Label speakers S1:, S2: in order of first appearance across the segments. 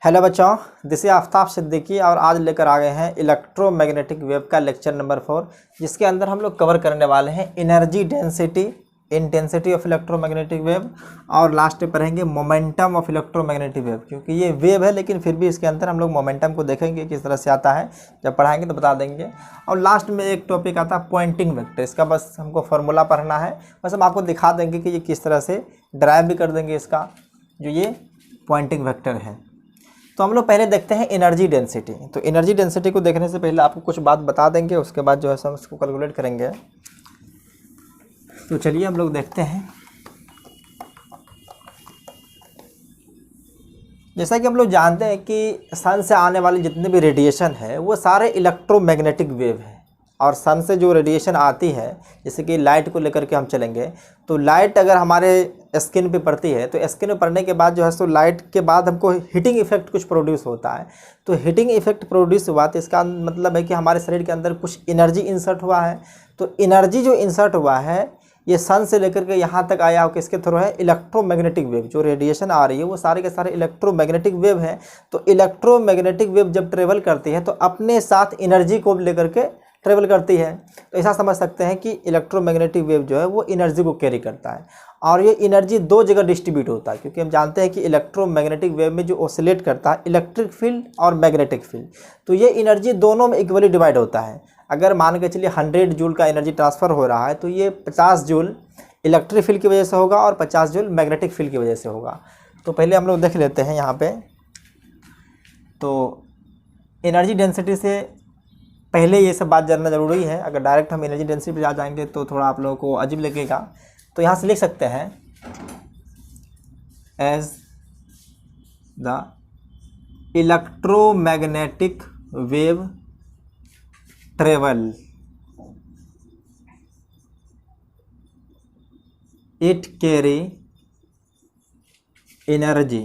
S1: Hello बच्चों, this is Aftab Siddiqui और आज लेकर आ गए हैं इलेक्ट्रोमैग्नेटिक वेव का लेक्चर नंबर 4, जिसके अंदर हम लोग कवर करने वाले हैं energy density, intensity of electromagnetic wave और लास्ट में पढ़ेंगे मोमेंटम ऑफ इलेक्ट्रोमैग्नेटिक वेव। क्योंकि ये वेव है लेकिन फिर भी इसके अंदर हम लोग मोमेंटम को देखेंगे किस तरह से आता है, जब पढ़ाएंगे तो बता देंगे। और लास्ट में एक टॉपिक आता है पॉइंटिंग वेक्टर, इसका बस हमको फार्मूला पढ़ना है, बस हम आपको दिखा देंगे कि ये किस तरह से ड्राइव भी कर देंगे इसका जो ये पॉइंटिंग वेक्टर है। तो हम लोग पहले देखते हैं एनर्जी डेंसिटी। तो एनर्जी डेंसिटी को देखने से पहले आपको कुछ बात बता देंगे, उसके बाद जो है हम इसको कैलकुलेट करेंगे। तो चलिए हम लोग देखते हैं। जैसा कि हम लोग जानते हैं कि सन से आने वाले जितने भी रेडिएशन है वो सारे इलेक्ट्रोमैग्नेटिक वेव है। और सन से जो रेडिएशन आती है, जैसे कि लाइट को लेकर के हम चलेंगे, तो लाइट अगर हमारे स्किन पे पड़ती है तो स्किन पे पड़ने के बाद जो है सो लाइट के बाद हमको हीटिंग इफेक्ट कुछ प्रोड्यूस होता है। तो हीटिंग इफेक्ट प्रोड्यूस हुआ तो इसका मतलब है कि हमारे शरीर के अंदर कुछ एनर्जी इंसर्ट हुआ है। तो एनर्जी जो इंसर्ट हुआ है ये सन से लेकर के यहाँ तक आया हो, किसके थ्रू है? Electromagnetic wave. जो रेडिएशन आ रही है वो सारे के सारे इलेक्ट्रोमैग्नेटिक वेव है। तो इलेक्ट्रोमैग्नेटिक वेव जब ट्रेवल करती है तो अपने साथ एनर्जी को लेकर के ट्रेवल करती है। तो ऐसा समझ सकते हैं कि इलेक्ट्रोमैग्नेटिक वेव जो है वो एनर्जी को कैरी करता है और ये एनर्जी दो जगह डिस्ट्रीब्यूट होता है। क्योंकि हम जानते हैं कि इलेक्ट्रोमैग्नेटिक वेव में जो ऑसिलेट करता है इलेक्ट्रिक फील्ड और मैग्नेटिक फील्ड, तो ये एनर्जी दोनों में इक्वली डिवाइड होता है। अगर मान के चलिए 100 जूल का एनर्जी ट्रांसफ़र हो रहा है तो ये 50 जूल इलेक्ट्रिक फील्ड की वजह से होगा और 50 जूल मैग्नेटिक फील्ड की वजह से होगा। तो पहले हम लोग देख लेते हैं यहाँ पे। तो एनर्जी डेंसिटी से पहले ये सब बात जानना ज़रूरी है। अगर डायरेक्ट हम एनर्जी डेंसिटी पे जा जाएंगे तो थोड़ा आप लोगों को अजीब लगेगा। तो यहाँ से लिख सकते हैं as the electromagnetic wave travel it carry energy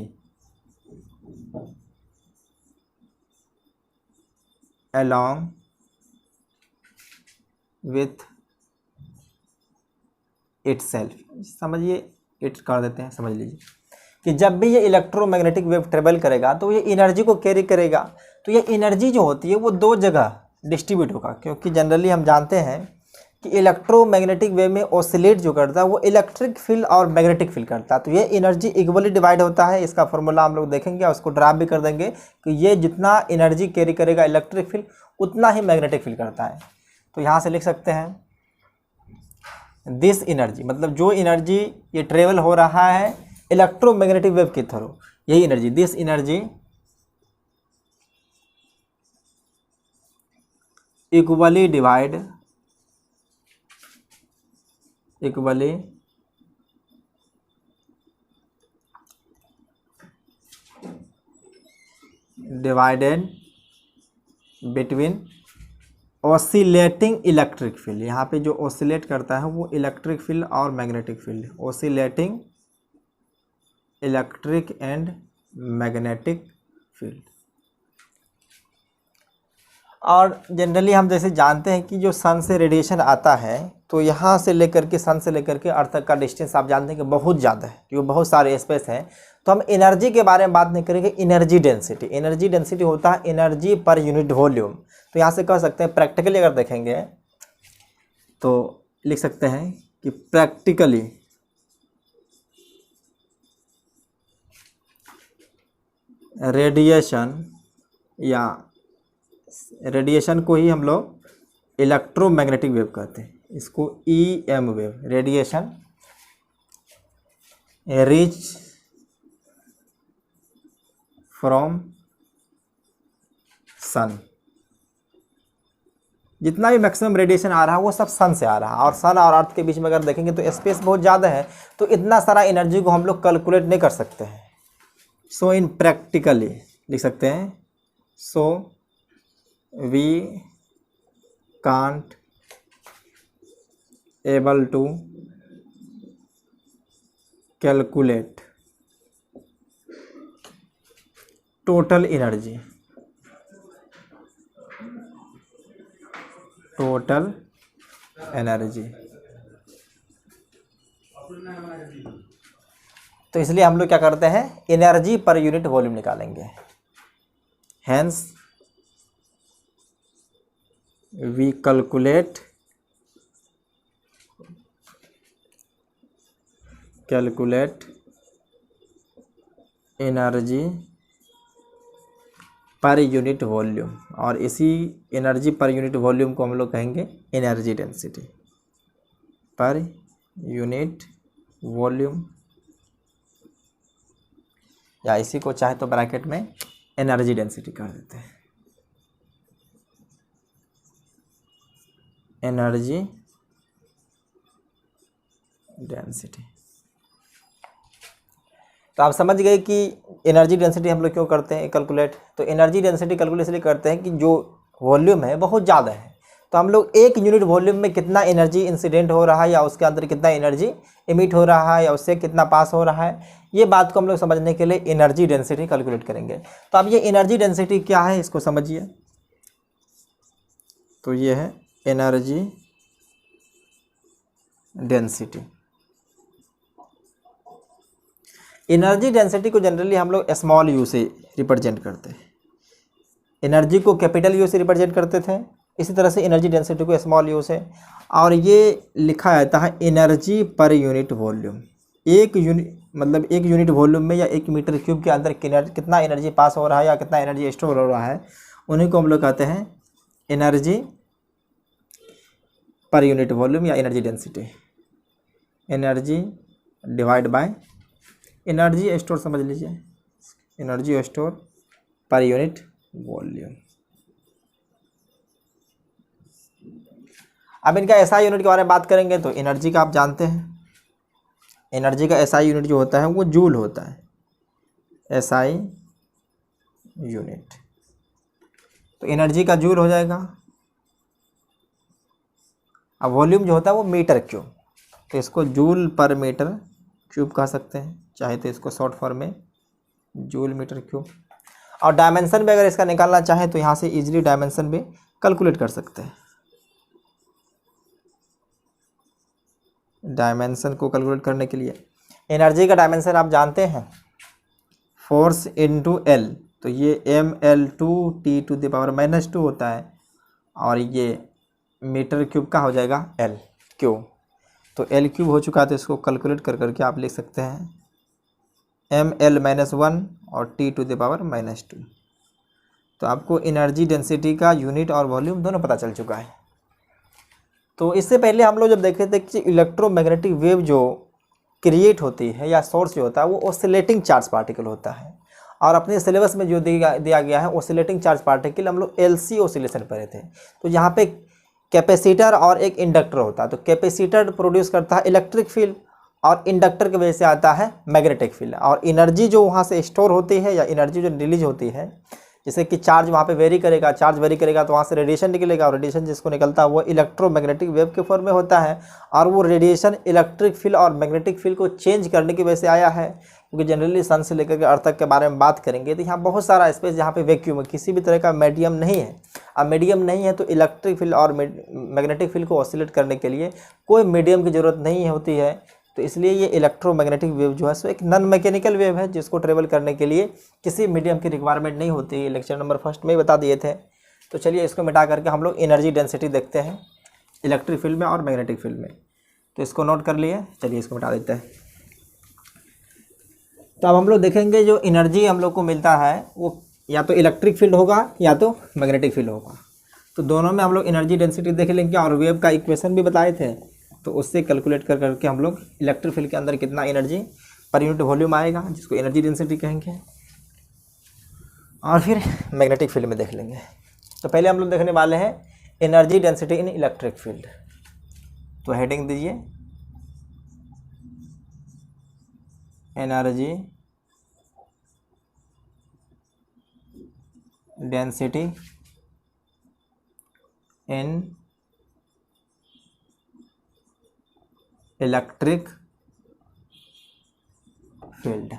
S1: along with itself। समझिए, इट कर देते हैं, समझ लीजिए कि जब भी ये इलेक्ट्रोमैग्नेटिक वेव ट्रेवल करेगा तो ये एनर्जी को कैरी करेगा। तो ये एनर्जी जो होती है वो दो जगह डिस्ट्रीब्यूट होगा। क्योंकि जनरली हम जानते हैं कि इलेक्ट्रोमैग्नेटिक वेव में ऑसिलेट जो करता है वो इलेक्ट्रिक फील्ड और मैग्नेटिक फील्ड करता है। तो ये एनर्जी इक्वली डिवाइड होता है। इसका फॉर्मूला हम लोग देखेंगे और उसको ड्राफ भी कर देंगे कि ये जितना एनर्जी कैरी करेगा इलेक्ट्रिक फील्ड उतना ही मैग्नेटिक फील्ड करता है। तो यहाँ से लिख सकते हैं दिस एनर्जी, मतलब जो एनर्जी ये ट्रेवल हो रहा है इलेक्ट्रोमैग्नेटिक वेव के थ्रू, यही energy, this energy equally divided between oscillating electric field. यहाँ पे जो ऑसिलेट करता है वो इलेक्ट्रिक फील्ड और magnetic field, oscillating electric and magnetic field. और जनरली हम जैसे जानते हैं कि जो सन से रेडिएशन आता है तो यहाँ से लेकर के सन से लेकर के अर्थ तक का डिस्टेंस आप जानते हैं कि बहुत ज़्यादा है, क्योंकि बहुत सारे स्पेस हैं। तो हम एनर्जी के बारे में बात नहीं करेंगे, एनर्जी डेंसिटी। एनर्जी डेंसिटी होता है एनर्जी पर यूनिट वॉल्यूम। तो यहाँ से कह सकते हैं प्रैक्टिकली अगर देखेंगे तो लिख सकते हैं कि प्रैक्टिकली रेडिएशन को ही हम लोग इलेक्ट्रोमैग्नेटिक वेव कहते हैं। इसको EM wave, radiation reach from sun. जितना भी मैक्सिमम रेडिएशन आ रहा है वो सब सन से आ रहा है। और सन और अर्थ के बीच में अगर देखेंगे तो स्पेस बहुत ज़्यादा है, तो इतना सारा एनर्जी को हम लोग कैलकुलेट नहीं कर सकते हैं। सो इन प्रैक्टिकली लिख सकते हैं, so we can't able to calculate total energy तो इसलिए हम लोग क्या करते हैं, एनर्जी पर यूनिट वॉल्यूम निकालेंगे। hence we calculate energy per unit volume, और इसी एनर्जी पर यूनिट वॉल्यूम को हम लोग कहेंगे एनर्जी डेंसिटी पर यूनिट वॉल्यूम, या इसी को चाहे तो ब्रैकेट में एनर्जी डेंसिटी कर देते हैं, एनर्जी डेंसिटी। तो आप समझ गए कि एनर्जी डेंसिटी हम लोग क्यों करते हैं कैलकुलेट। तो एनर्जी डेंसिटी कैलकुलेट इसलिए करते हैं कि जो वॉल्यूम है बहुत ज़्यादा है, तो हम लोग एक यूनिट वॉल्यूम में कितना एनर्जी इंसिडेंट हो रहा है, या उसके अंदर कितना एनर्जी इमिट हो रहा है, या उससे कितना पास हो रहा है, ये बात को हम लोग समझने के लिए एनर्जी डेंसिटी कैलकुलेट करेंगे। तो अब ये एनर्जी डेंसिटी क्या है इसको समझिए। तो ये है एनर्जी डेंसिटी। एनर्जी डेंसिटी को जनरली हम लोग स्मॉल यू से रिप्रेजेंट करते हैं, एनर्जी को कैपिटल यू से रिप्रेजेंट करते थे, इसी तरह से एनर्जी डेंसिटी को स्मॉल यू से। और ये लिखा जाता है एनर्जी पर यूनिट वॉल्यूम। एक यूनिट मतलब एक यूनिट वॉल्यूम में या एक मीटर क्यूब के अंदर कितना एनर्जी पास हो रहा है या कितना एनर्जी स्टोर हो रहा है, उन्हीं को हम लोग कहते हैं एनर्जी पर यूनिट वॉल्यूम या energy density. Energy divide by energy store समझ लीजिए, एनर्जी स्टोर पर यूनिट वॉल्यूम। अब इनका एसआई यूनिट के बारे में बात करेंगे तो एनर्जी का आप जानते हैं, एनर्जी का एसआई यूनिट जो होता है वो जूल होता है, एसआई यूनिट। तो एनर्जी का जूल हो जाएगा। अब वॉल्यूम जो होता है वो मीटर क्यूब, तो इसको जूल पर मीटर क्यूब कह सकते हैं, चाहे तो इसको शॉर्ट फॉर्म में जूल मीटर क्यूब। और डायमेंशन भी अगर इसका निकालना चाहे तो यहाँ से इजीली डायमेंशन भी कैलकुलेट कर सकते हैं। डायमेंशन को कैलकुलेट करने के लिए एनर्जी का डायमेंशन आप जानते हैं, फोर्स इनटू एल। तो ये mL/T⁻⁻² होता है, और ये मीटर क्यूब का हो जाएगा एल क्यूब। तो एल क्यूब हो चुका है, तो इसको कैलकुलेट कर करके आप लिख सकते हैं mL-1 और T⁻²। तो आपको एनर्जी डेंसिटी का यूनिट और वॉल्यूम दोनों पता चल चुका है। तो इससे पहले हम लोग जब देखे थे कि इलेक्ट्रोमैग्नेटिक वेव जो क्रिएट होती है या सोर्स जो होता है वो ऑसिलेटिंग चार्ज पार्टिकल होता है, और अपने सिलेबस में जो दिया गया है ऑसिलेटिंग चार्ज पार्टिकल हम लोग एलसी ऑसिलेशन पढ़े थे। तो यहाँ पे कैपेसिटर और एक इंडक्टर होता है। तो कैपेसिटर प्रोड्यूस करता है इलेक्ट्रिक फील्ड, और इंडक्टर की वजह से आता है मैग्नेटिक फील्ड। और एनर्जी जो वहाँ से स्टोर होती है या एनर्जी जो रिलीज होती है, जैसे कि चार्ज वहाँ पे वेरी करेगा, चार्ज वेरी करेगा तो वहाँ से रेडिएशन निकलेगा, और रेडिएशन जिसको निकलता है वो इलेक्ट्रोमैग्नेटिक वेव के फॉर्म में होता है। और वो रेडिएशन इलेक्ट्रिक फील्ड और मैग्नेटिक फील्ड को चेंज करने की वजह से आया है, क्योंकि जनरली सन से लेकर के अर्थ तक के बारे में बात करेंगे तो यहाँ बहुत सारा स्पेस जहाँ पे वैक्यूम है, किसी भी तरह का मीडियम नहीं है। अब मीडियम नहीं है तो इलेक्ट्रिक फील्ड और मैग्नेटिक फील्ड को ऑसिलेट करने के लिए कोई मीडियम की ज़रूरत नहीं होती है। तो इसलिए ये इलेक्ट्रोमैग्नेटिक वेव जो है सो एक नॉन मैकेनिकल वेव है, जिसको ट्रेवल करने के लिए किसी मीडियम की रिक्वायरमेंट नहीं होती है। लेक्चर नंबर 1 में ही बता दिए थे। तो चलिए इसको मिटा करके हम लोग एनर्जी डेंसिटी देखते हैं इलेक्ट्रिक फील्ड में और मैग्नेटिक फील्ड में। तो इसको नोट कर लिए, चलिए इसको मिटा देते हैं। तो अब हम लोग देखेंगे जो एनर्जी हम लोग को मिलता है वो या तो इलेक्ट्रिक फील्ड होगा या तो मैग्नेटिक फील्ड होगा। तो दोनों में हम लोग एनर्जी डेंसिटी देख लेंगे, और वेव का इक्वेशन भी बताए थे, तो उससे कैलकुलेट कर करके हम लोग इलेक्ट्रिक फील्ड के अंदर कितना एनर्जी पर यूनिट वॉल्यूम आएगा, जिसको एनर्जी डेंसिटी कहेंगे, और फिर मैग्नेटिक फील्ड में देख लेंगे। तो पहले हम लोग देखने वाले हैं energy density in electric field. तो हेडिंग दीजिए energy density in electric field.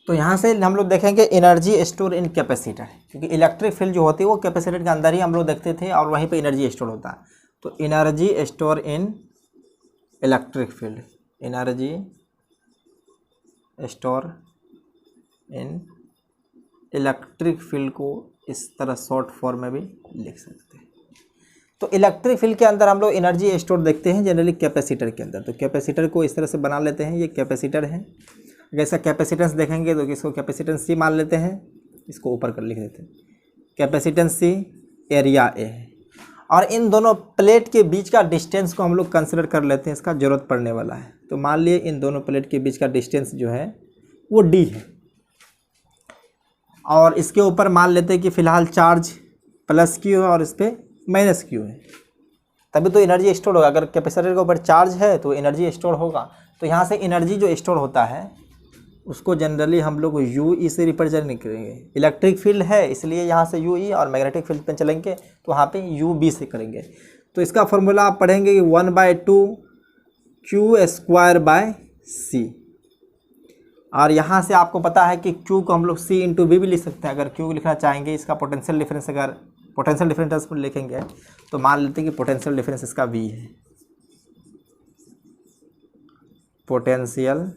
S1: तो यहाँ से हम लोग देखेंगे एनर्जी स्टोर इन कैपेसिटर, क्योंकि इलेक्ट्रिक फील्ड जो होती है वो कैपेसिटर के अंदर ही हम लोग देखते थे और वहीं पे एनर्जी स्टोर होता है। तो energy store in electric field, energy store in electric field को इस तरह शॉर्ट फॉर्म में भी लिख सकते हैं। तो इलेक्ट्रिक फील्ड के अंदर हम लोग एनर्जी स्टोर देखते हैं जनरली कैपेसिटर के अंदर। तो कैपेसिटर को इस तरह से बना लेते हैं, ये कैपेसिटर है। अगर इसका कैपेसिटेंस देखेंगे तो इसको कैपेसिटेंस सी मान लेते हैं, इसको ऊपर कर लिख देते हैं। कैपेसिटेंस सी, एरिया ए है, और इन दोनों प्लेट के बीच का डिस्टेंस को हम लोग कंसिडर कर लेते हैं, इसका ज़रूरत पड़ने वाला है। तो मान लिए इन दोनों प्लेट के बीच का डिस्टेंस जो है वो डी है, और इसके ऊपर मान लेते हैं कि फ़िलहाल चार्ज प्लस क्यू है और इस पर माइनस क्यू है, तभी तो एनर्जी स्टोर होगा। अगर कैपेसिटर के ऊपर चार्ज है तो एनर्जी स्टोर होगा। तो यहाँ से एनर्जी जो स्टोर होता है उसको जनरली हम लोग यू ई से रिप्रेजेंट करेंगे। इलेक्ट्रिक फील्ड है इसलिए यहाँ से यू ई, और मैग्नेटिक फील्ड पे चलेंगे तो वहाँ पे यू बी से करेंगे। तो इसका फॉर्मूला आप पढ़ेंगे कि 1/2 Q²/C, और यहाँ से आपको पता है कि Q को हम लोग C × V भी लिख सकते हैं। अगर Q लिखना चाहेंगे, इसका पोटेंशियल डिफरेंस, अगर पोटेंशियल डिफरेंस पर लिखेंगे तो मान लेते हैं कि पोटेंशियल डिफरेंस इसका V है। पोटेंशियल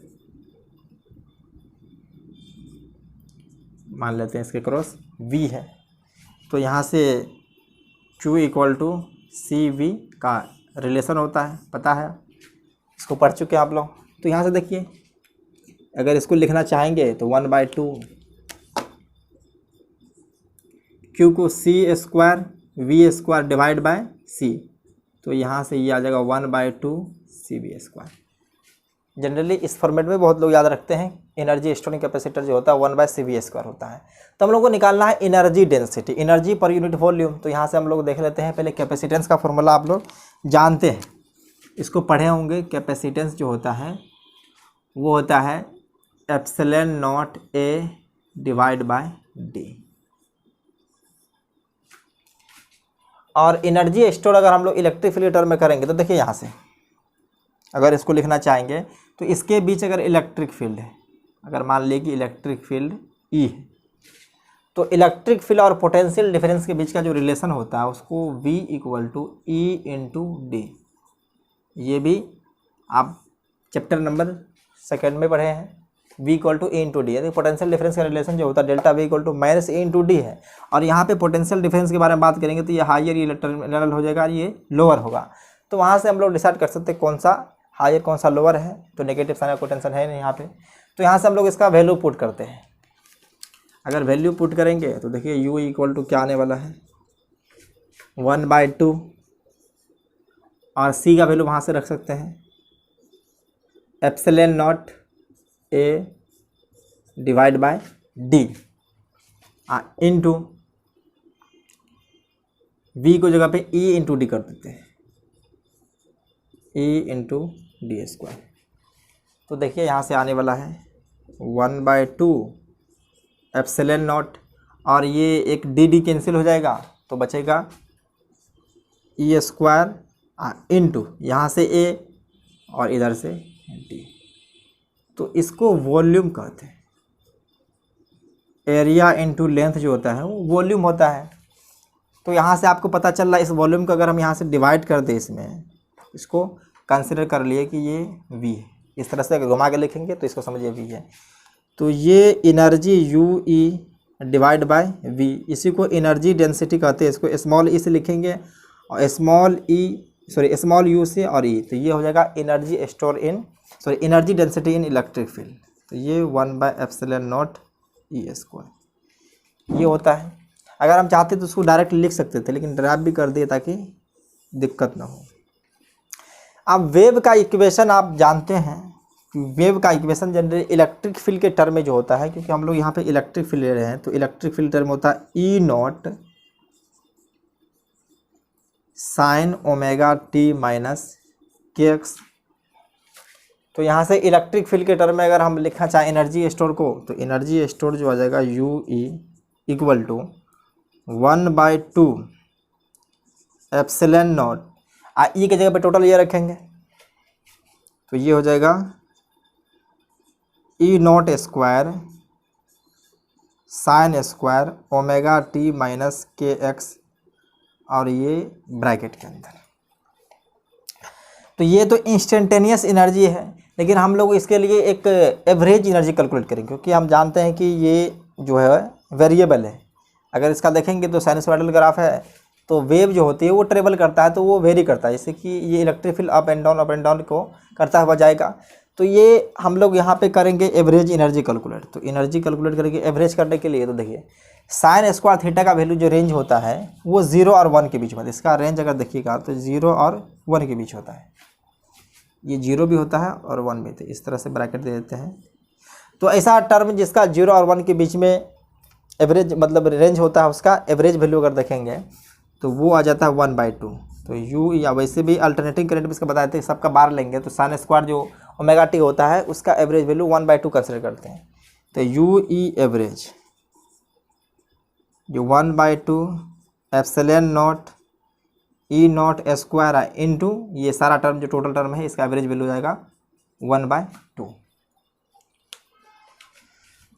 S1: मान लेते हैं इसके क्रॉस V है। तो यहाँ से Q = CV का रिलेशन होता है, पता है, इसको पढ़ चुके हैं आप लोग। तो यहाँ से देखिए, अगर इसको लिखना चाहेंगे तो 1/2 Q को C² V² / C, तो यहाँ से ये आ जाएगा 1/2 CV²। जनरली इस फॉर्मेट में बहुत लोग याद रखते हैं। एनर्जी स्टोरिंग कैपेसिटर जो होता है 1/CV² होता है। तो हम लोग को निकालना है energy density, energy per unit volume. तो यहाँ से हम लोग देख लेते हैं, पहले कैपेसिटेंस का फॉर्मूला आप लोग जानते हैं, इसको पढ़े होंगे। कैपेसिटेंस जो होता है वो होता है ε0A/D। और एनर्जी स्टोर अगर हम लोग इलेक्ट्रिक फील्ड टर्म में करेंगे तो देखिए, यहाँ से अगर इसको लिखना चाहेंगे तो इसके बीच अगर इलेक्ट्रिक फील्ड है, अगर मान लीजिए कि इलेक्ट्रिक फील्ड E है, तो इलेक्ट्रिक फील्ड और पोटेंशियल डिफरेंस के बीच का जो रिलेशन होता है उसको V = E × D, ये भी आप चैप्टर नंबर 2 में पढ़े हैं। V = E × D, यानी पोटेंशियल डिफरेंस का रिलेशन जो होता है डेल्टा V = -E × D है। और यहाँ पे पोटेंशियल डिफरेंस के बारे में बात करेंगे तो ये हायर ये टर्मिनल हो जाएगा, ये लोअर होगा। तो वहाँ से हम लोग डिसाइड कर सकते हैं कौन सा हायर कौन सा लोअर है। तो नेगेटिव साइन का कोई टेंशन है नहीं यहाँ पे। तो यहाँ से हम लोग इसका वैल्यू पुट करते हैं। अगर वैल्यू पुट करेंगे तो देखिए U = क्या आने वाला है, 1/2, और C का वैल्यू वहाँ से रख सकते हैं ε0A/D इंटू V को जगह पे E × D कर देते हैं, E × D²। तो देखिए यहाँ से आने वाला है 1/2 ε0, और ये एक D कैंसिल हो जाएगा तो बचेगा E² इंटू यहाँ से A और इधर से D। तो इसको वॉल्यूम कहते हैं। एरिया इंटू लेंथ जो होता है वो वॉल्यूम होता है। तो यहाँ से आपको पता चल रहा है, इस वॉल्यूम को अगर हम यहाँ से डिवाइड कर दें, इसमें इसको कंसिडर कर लिए कि ये V है, इस तरह से अगर घुमा के लिखेंगे तो इसको समझिए V है। तो ये एनर्जी UE/V, इसी को एनर्जी डेंसिटी कहते हैं। इसको स्मॉल e से लिखेंगे और स्मॉल u से और E, तो ये हो जाएगा energy store in energy density in electric field. तो ये 1/ε0 E², ये होता है। अगर हम चाहते तो उसको डायरेक्ट लिख सकते थे, लेकिन ड्राइव भी कर दिए ताकि दिक्कत ना हो। अब वेव का इक्वेशन आप जानते हैं, वेव का इक्वेशन जनरली इलेक्ट्रिक फील्ड के टर्म में जो होता है, क्योंकि हम लोग यहाँ पे इलेक्ट्रिक फील्ड ले रहे हैं, तो इलेक्ट्रिक फील्ड टर्म होता है E0 sin ωt - kx। तो यहाँ से इलेक्ट्रिक फील्ड के टर्म में अगर हम लिखना चाहें एनर्जी स्टोर को, तो एनर्जी स्टोर जो आ जाएगा UE = 1/2 ε0, E की जगह पे टोटल ये रखेंगे तो ये हो जाएगा E0² sin² ωt - kx, और ये ब्रैकेट के अंदर। तो ये तो इंस्टेंटेनियस एनर्जी है, लेकिन हम लोग इसके लिए एक एवरेज एनर्जी कैलकुलेट करेंगे, क्योंकि हम जानते हैं कि ये जो है वेरिएबल है। अगर इसका देखेंगे तो साइनसॉइडल ग्राफ है, तो वेव जो होती है वो ट्रेवल करता है, तो वो वेरी करता है, जैसे कि ये electric field up and down को करता हुआ जाएगा। तो ये हम लोग यहाँ पे करेंगे एवरेज एनर्जी कैलकुलेट। तो एनर्जी कैलकुलेट करेंगे एवरेज करने के लिए, तो देखिए साइन स्क्वायर थीटा का वैल्यू जो रेंज होता है वो 0 और 1 के बीच में, इसका रेंज अगर देखिएगा तो 0 और 1 के बीच होता है। ये 0 भी होता है और 1 भी, तो इस तरह से ब्रैकेट दे देते हैं। तो ऐसा टर्म जिसका 0 और 1 के बीच में एवरेज मतलब रेंज होता है, उसका एवरेज वैल्यू अगर देखेंगे तो वो आ जाता है 1/2। तो यू, या वैसे भी अल्टरनेटिंग करंट इसका बताए थे, सबका बार लेंगे तो साइन स्क्वायर जो ओमेगा टी होता है उसका एवरेज वैल्यू 1/2 कंसिडर करते हैं। तो यू ई एवरेज जो 1/2 एप्सिलॉन नॉट ई नॉट स्क्वायर इनटू ये सारा टर्म जो टोटल टर्म है, इसका एवरेज वैल्यू हो जाएगा 1/2।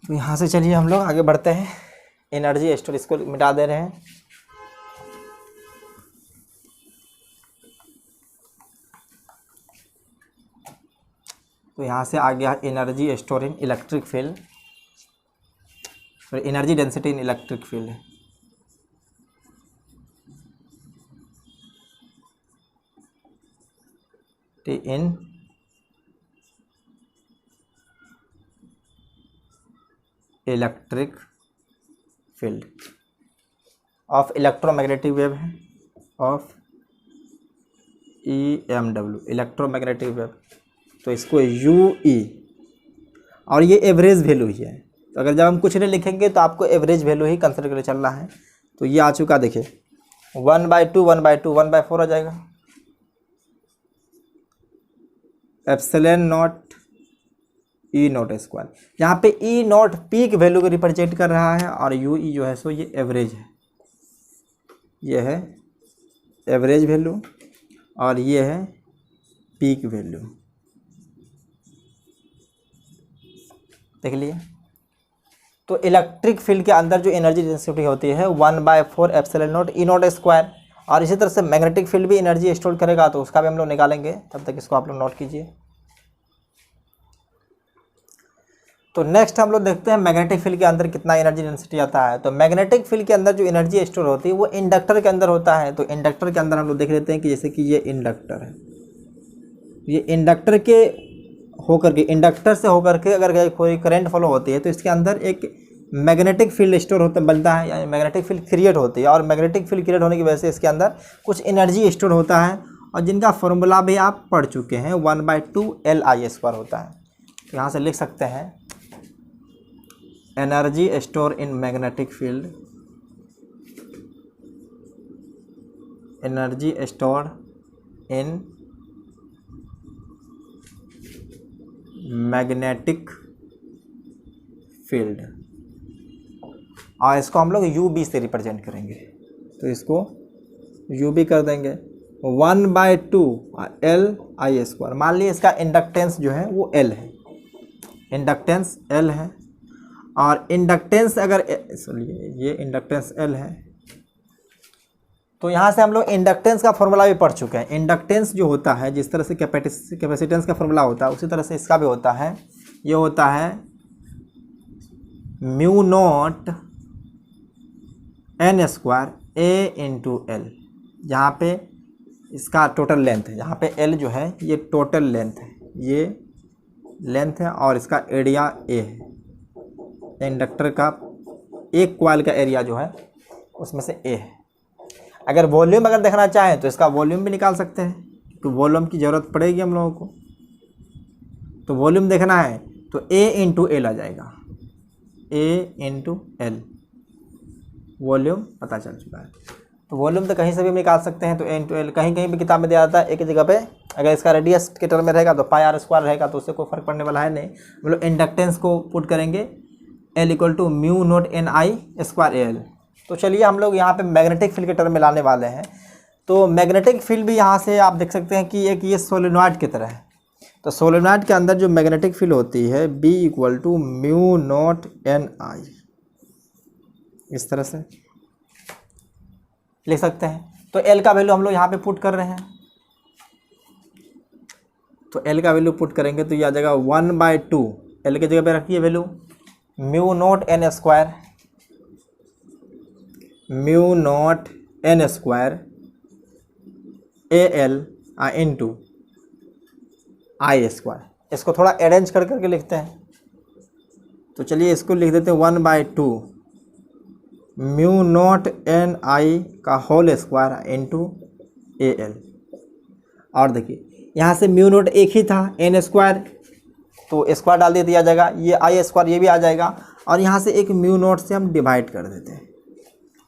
S1: तो यहाँ से चलिए हम लोग आगे बढ़ते हैं। एनर्जी स्टोर इसको मिटा दे रहे हैं। तो यहाँ से आ गया energy store in electric field, energy density in electric field. In electric field of electromagnetic wave है, ऑफ EMW इलेक्ट्रोमैग्नेटिक वेव। तो इसको UE, और ये एवरेज वैल्यू ही है। तो अगर जब हम कुछ नहीं लिखेंगे तो आपको एवरेज वैल्यू ही कंसिडर करके चलना है। तो ये आ चुका, देखिए 1/2 1/2 1/4 आ जाएगा। एप्सिलॉन नॉट ई नॉट स्क्वायर, यहाँ पे ई नॉट पीक वैल्यू को रिप्रेजेंट कर रहा है, और UE जो है सो ये एवरेज है। ये है एवरेज वैल्यू और ये है पीक वैल्यू, देख लिए। तो इलेक्ट्रिक फील्ड के अंदर जो एनर्जी डेंसिटी होती है 1/4 एप्सिलॉन नॉट ई नॉट स्क्वायर, और इसी तरह से मैग्नेटिक फील्ड भी एनर्जी स्टोर करेगा, तो उसका भी हम लोग निकालेंगे। तब तक इसको आप लोग नोट कीजिए। तो नेक्स्ट हम लोग देखते हैं मैग्नेटिक फील्ड के अंदर कितना एनर्जी डेंसिटी आता है। तो मैग्नेटिक फील्ड के अंदर जो एनर्जी स्टोर होती है वो इंडक्टर के अंदर होता है। तो इंडक्टर के अंदर हम लोग देख लेते हैं कि जैसे कि ये इंडक्टर है, ये इंडक्टर के होकर के, इंडक्टर से होकर के अगर कोई करंट फ्लो होती है तो इसके अंदर एक मैग्नेटिक फील्ड स्टोर होता बनता है, यानी मैग्नेटिक फील्ड क्रिएट होती है। और मैग्नेटिक फील्ड क्रिएट होने की वजह से इसके अंदर कुछ एनर्जी स्टोर होता है, और जिनका फॉर्मूला भी आप पढ़ चुके हैं, 1/2 LI² होता है। तो यहाँ से लिख सकते हैं energy store in magnetic field, energy store in magnetic field, और इसको हम लोग UB से रिप्रेजेंट करेंगे। तो इसको UB कर देंगे 1/2 LI²। मान लीजिए इसका इंडक्टेंस जो है वो L है, इंडक्टेंस L है, और इंडक्टेंस अगर ये इंडक्टेंस L है, तो यहाँ से हम लोग इंडक्टेंस का फॉर्मूला भी पढ़ चुके हैं। इंडक्टेंस जो होता है, जिस तरह से कैपेसिटेंस का फॉर्मूला होता है, उसी तरह से इसका भी होता है। ये होता है μ0 N² A/L, जहाँ पे इसका टोटल लेंथ है, यहाँ पे L जो है ये टोटल लेंथ है, ये लेंथ है, और इसका एरिया A है। इंडक्टर का एक कॉइल का एरिया जो है उसमें से A है। अगर वॉल्यूम अगर देखना चाहें तो इसका वॉल्यूम भी निकाल सकते हैं, तो वॉल्यूम की ज़रूरत पड़ेगी हम लोगों को। तो वॉल्यूम देखना है तो A/L आ जाएगा, A/L वॉल्यूम पता चल चुका है। तो वॉल्यूम तो कहीं से भी निकाल सकते हैं। तो A/L कहीं कहीं भी किताब में दिया जाता है एक जगह पे, अगर इसका रेडियस के टर्म में रहेगा तो πr² रहेगा, तो उससे कोई फर्क पड़ने वाला है नहीं। हम लोग इंडक्टेंस को पुट करेंगे L = μ0 Ni² AL। तो चलिए हम लोग यहाँ पे मैग्नेटिक फील्ड के टर्म में लाने वाले हैं। तो मैग्नेटिक फील्ड भी यहाँ से आप देख सकते हैं कि एक ये सोलेनॉइड की तरह है। तो सोलेनॉइड के अंदर जो मैग्नेटिक फील्ड होती है B = μ0 Ni, इस तरह से लिख सकते हैं। तो L का वैल्यू हम लोग यहाँ पे पुट कर रहे हैं। तो एल का वैल्यू पुट करेंगे तो ये आ जाएगा 1/2, एल की जगह पे रखिए value mu not an square, mu not an square A L into I square. इसको थोड़ा अरेंज कर करके लिखते हैं, तो चलिए इसको लिख देते हैं 1/2 म्यू नॉट एन आई का whole square into A L. और देखिए यहाँ से म्यू नॉट एक ही था एन स्क्वायर, तो स्क्वायर डाल दिए तो आ जाएगा, ये आई स्क्वायर ये भी आ जाएगा, और यहाँ से एक म्यू नॉट से हम डिवाइड कर देते हैं,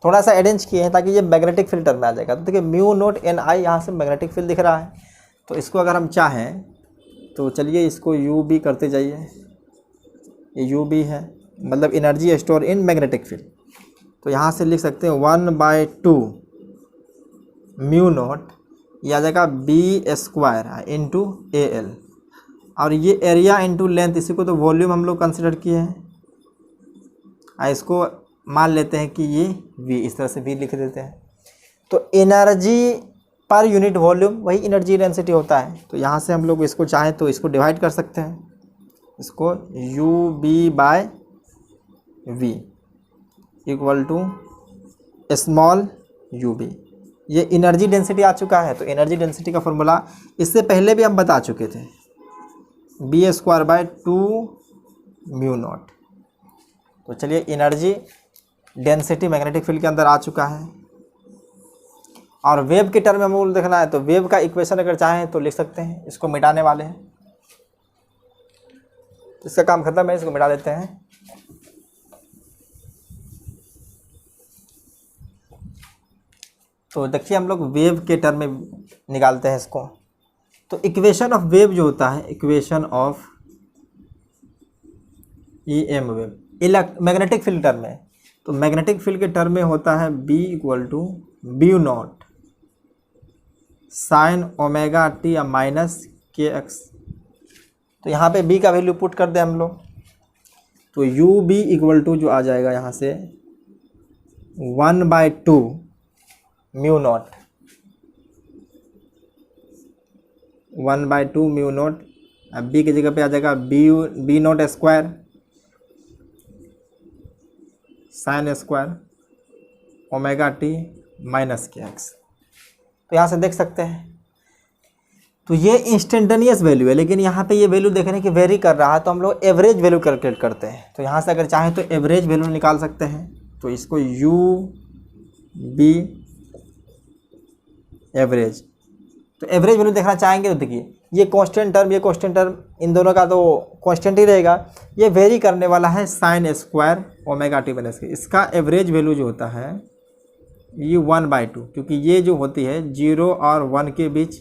S1: थोड़ा सा अरेंज किए हैं ताकि ये मैग्नेटिक फील्ड टर्म में आ जाएगा। तो देखिए म्यू नॉट एन आई यहाँ से मैग्नेटिक फील्ड दिख रहा है, तो इसको अगर हम चाहें तो चलिए इसको यू बी करते जाइए, ये यू बी है मतलब energy store in magnetic field. तो यहाँ से लिख सकते हैं 1/2 म्यू नॉट, ये आ जाएगा B square into A L, और ये एरिया इंटू लेंथ, इसी को तो वॉल्यूम हम लोग कंसिडर किए हैं। इसको मान लेते हैं कि ये v, इस तरह से v लिख देते हैं। तो एनर्जी पर यूनिट वॉल्यूम वही एनर्जी डेंसिटी होता है। तो यहाँ से हम लोग इसको चाहें तो इसको डिवाइड कर सकते हैं, इसको U B by V equal to small U B. ये एनर्जी डेंसिटी आ चुका है। तो एनर्जी डेंसिटी का फॉर्मूला इससे पहले भी हम बता चुके थे, B square by 2 mu naught. तो चलिए एनर्जी डेंसिटी मैग्नेटिक फील्ड के अंदर आ चुका है। और वेव के टर्म में हम देखना है तो वेव का इक्वेशन अगर चाहें तो लिख सकते हैं, इसको मिटाने वाले हैं, तो इसका काम खत्म है, इसको मिटा देते हैं। तो देखिए हम लोग वेव के टर्म में निकालते हैं इसको। तो इक्वेशन ऑफ वेव जो होता है, equation of E M wave magnetic field term में, तो मैग्नेटिक फील्ड के टर्म में होता है B equal to mu naught sine omega T minus के एक्स। तो यहाँ पे B का वैल्यू पुट कर दें हम लोग, तो यू बी इक्वल टू जो आ जाएगा यहाँ से 1/2 म्यू नॉट, 1/2 म्यू नॉट। अब B की जगह पे आ जाएगा B naught square sine square omega T minus के एक्स। तो यहाँ से देख सकते हैं, तो ये इंस्टेंटेनियस वैल्यू है, लेकिन यहाँ पे ये वैल्यू देख रहे हैं कि वेरी कर रहा है, तो हम लोग एवरेज वैल्यू कैलकुलेट करते हैं। तो यहाँ से अगर चाहें तो एवरेज वैल्यू निकाल सकते हैं। तो इसको यू बी एवरेज, तो एवरेज वैल्यू देखना चाहेंगे तो देखिए ये कांस्टेंट टर्म, ये कांस्टेंट टर्म, इन दोनों का तो कांस्टेंट ही रहेगा, ये वेरी करने वाला है sign square omega T minus के। इसका एवरेज वैल्यू जो होता है ये 1/2, क्योंकि ये जो होती है 0 और 1 के बीच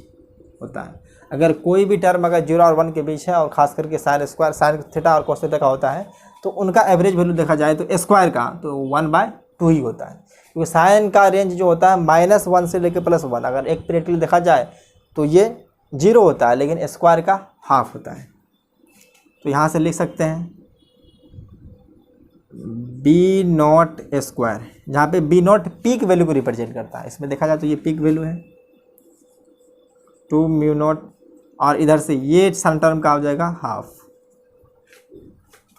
S1: होता है। अगर कोई भी टर्म अगर 0 और 1 के बीच है, और ख़ास करके साइन स्क्वायर साइन थीटा और कोस थीटा का होता है, तो उनका एवरेज वैल्यू देखा जाए तो स्क्वायर का तो 1/2 ही होता है, क्योंकि साइन का रेंज जो होता है -1 से लेकर +1। अगर एक पीरियड के लिए देखा जाए तो ये 0 होता है, लेकिन स्क्वायर का हाफ होता है। तो यहाँ से लिख सकते हैं बी नॉट स्क्वायर, जहाँ पे बी नॉट पीक वैल्यू को रिप्रेजेंट करता है। इसमें देखा जाए तो ये पीक वैल्यू है 2 म्यू नॉट, और इधर से ये सन टर्म का हो जाएगा हाफ।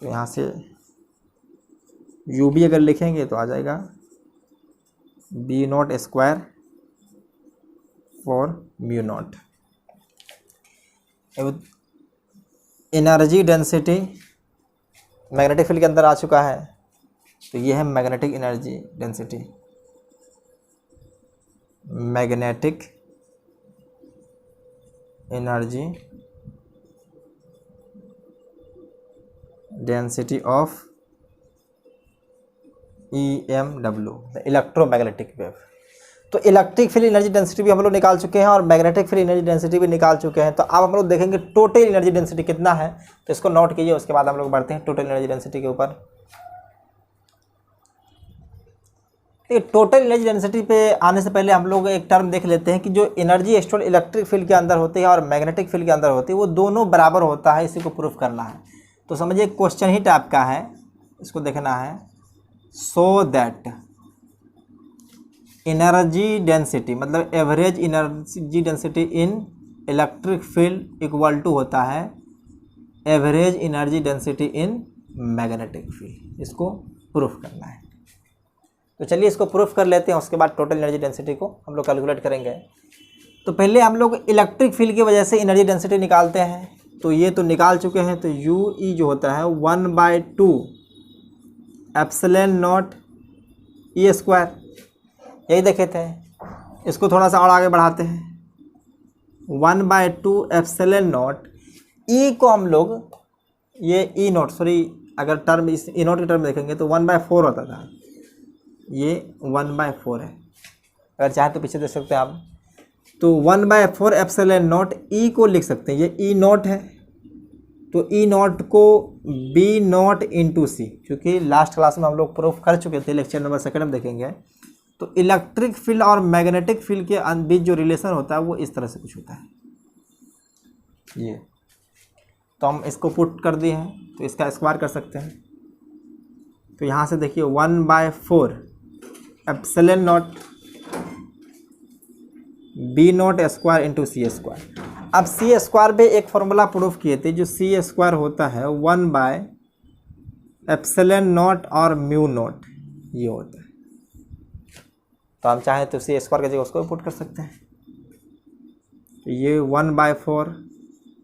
S1: तो यहाँ से यू बी अगर लिखेंगे तो आ जाएगा B naught square for mu naught. Energy density magnetic field के अंदर आ चुका है, तो ये है magnetic energy density, magnetic energy density of EMW, electromagnetic wave. तो इलेक्ट्रिक फील्ड एनर्जी डेंसिटी भी हम लोग निकाल चुके हैं और मैग्नेटिक फील्ड एनर्जी डेंसिटी भी निकाल चुके हैं। तो अब हम लोग देखेंगे टोटल एनर्जी डेंसिटी कितना है, तो इसको नोट कीजिए, उसके बाद हम लोग बढ़ते हैं टोटल एनर्जी डेंसिटी के ऊपर। टोटल एनर्जी डेंसिटी पे आने से पहले हम लोग एक टर्म देख लेते हैं कि जो एनर्जी स्टोर इलेक्ट्रिक फील्ड के अंदर होती है और मैग्नेटिक फील्ड के अंदर होती है, वो दोनों बराबर होता है। इसी को प्रूफ करना है। तो समझिए क्वेश्चन ही टाइप का है, इसको देखना है। सो दैट एनर्जी डेंसिटी मतलब average energy density in electric field equal to होता है average energy density in magnetic field. इसको प्रूफ करना है। तो चलिए इसको प्रूफ कर लेते हैं, उसके बाद टोटल एनर्जी डेंसिटी को हम लोग कैलकुलेट करेंगे। तो पहले हम लोग इलेक्ट्रिक फील्ड की वजह से एनर्जी डेंसिटी निकालते हैं, तो ये तो निकाल चुके हैं। तो यू ई जो होता है 1/2 एप्सिलॉन नॉट ई स्क्वायर, यही देखे थे। इसको थोड़ा सा और आगे बढ़ाते हैं। 1/2 एप्सिलॉन नॉट ई को हम लोग ये ई नॉट, सॉरी अगर टर्म इस ई नॉट की टर्म देखेंगे तो 1/4 होता था, ये 1/4 है। अगर चाहे तो पीछे देख सकते हैं आप। तो 1/4 एप्सिलॉन नॉट ई को लिख सकते हैं, ये ई नॉट है, तो ई नॉट को बी नॉट इंटू सी, क्योंकि लास्ट क्लास में हम लोग प्रूफ कर चुके थे, लेक्चर नंबर 2 में देखेंगे। तो इलेक्ट्रिक फील्ड और मैग्नेटिक फील्ड के बीच जो रिलेशन होता है वो इस तरह से कुछ होता है ये। तो हम इसको पुट कर दिए हैं, तो इसका स्क्वायर कर सकते हैं। तो यहाँ से देखिए 1/4 epsilon naught B naught square into C square. अब सी स्क्वायर पे एक फॉर्मूला प्रूफ किए थे, जो सी स्क्वायर होता है 1/एप्सिलॉन नॉट और म्यू नॉट, ये होता है। तो हम चाहें तो सी स्क्वायर की जगह उसको भी पुट कर सकते हैं। तो ये 1/4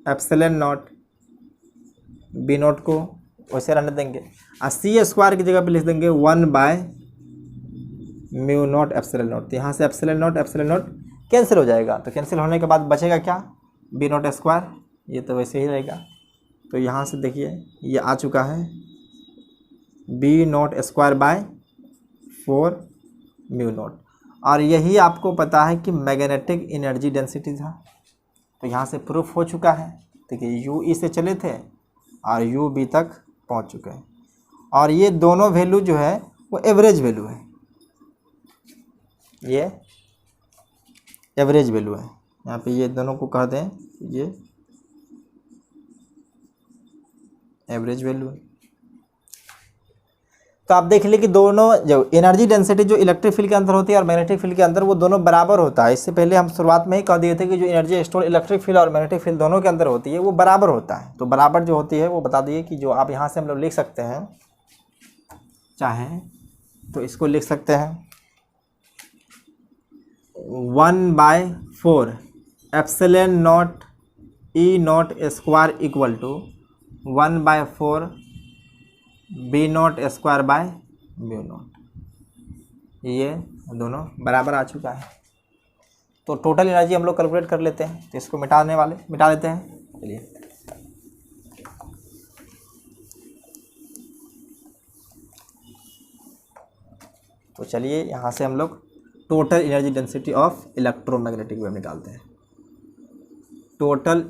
S1: एप्सिलॉन नॉट बी नॉट को वैसे रहने देंगे, और सी स्क्वायर की जगह पे लिख देंगे 1/म्यू नॉट एप्सिलॉन नॉट। तो यहाँ से एप्सिलॉन नॉट कैंसिल हो जाएगा, तो कैंसिल होने के बाद बचेगा क्या, बी नॉट स्क्वायर, ये तो वैसे ही रहेगा। तो यहाँ से देखिए ये आ चुका है B naught square by 4 mu naught. और यही आपको पता है कि मैग्नेटिक एनर्जी डेंसिटी था। तो यहाँ से प्रूफ हो चुका है। देखिए यू ई से चले थे और यू बी तक पहुँच चुके हैं, और ये दोनों वैल्यू जो है वो एवरेज वैल्यू है, ये एवरेज वैल्यू है। यहाँ पे ये दोनों को कह दें ये एवरेज वैल्यू है। तो आप देख लीजिए कि दोनों जो एनर्जी डेंसिटी जो इलेक्ट्रिक फील्ड के अंदर होती है और मैग्नेटिक फील्ड के अंदर, वो दोनों बराबर होता है। इससे पहले हम शुरुआत में ही कह दिए थे कि जो एनर्जी स्टोर इलेक्ट्रिक फील्ड और मैग्नेटिक फील्ड दोनों के अंदर होती है वो बराबर होता है। तो बराबर जो होती है वो बता दिए कि जो आप यहाँ से हम लोग लिख सकते हैं, चाहें तो इसको लिख सकते हैं 1/4 epsilon naught E naught square equal to 1/4 B naught square by mu naught. ये दोनों बराबर आ चुका है। तो टोटल एनर्जी हम लोग कैलकुलेट कर लेते हैं। तो इसको मिटा देते हैं। चलिए तो चलिए यहाँ से हम लोग total energy density of electromagnetic wave निकालते हैं। Total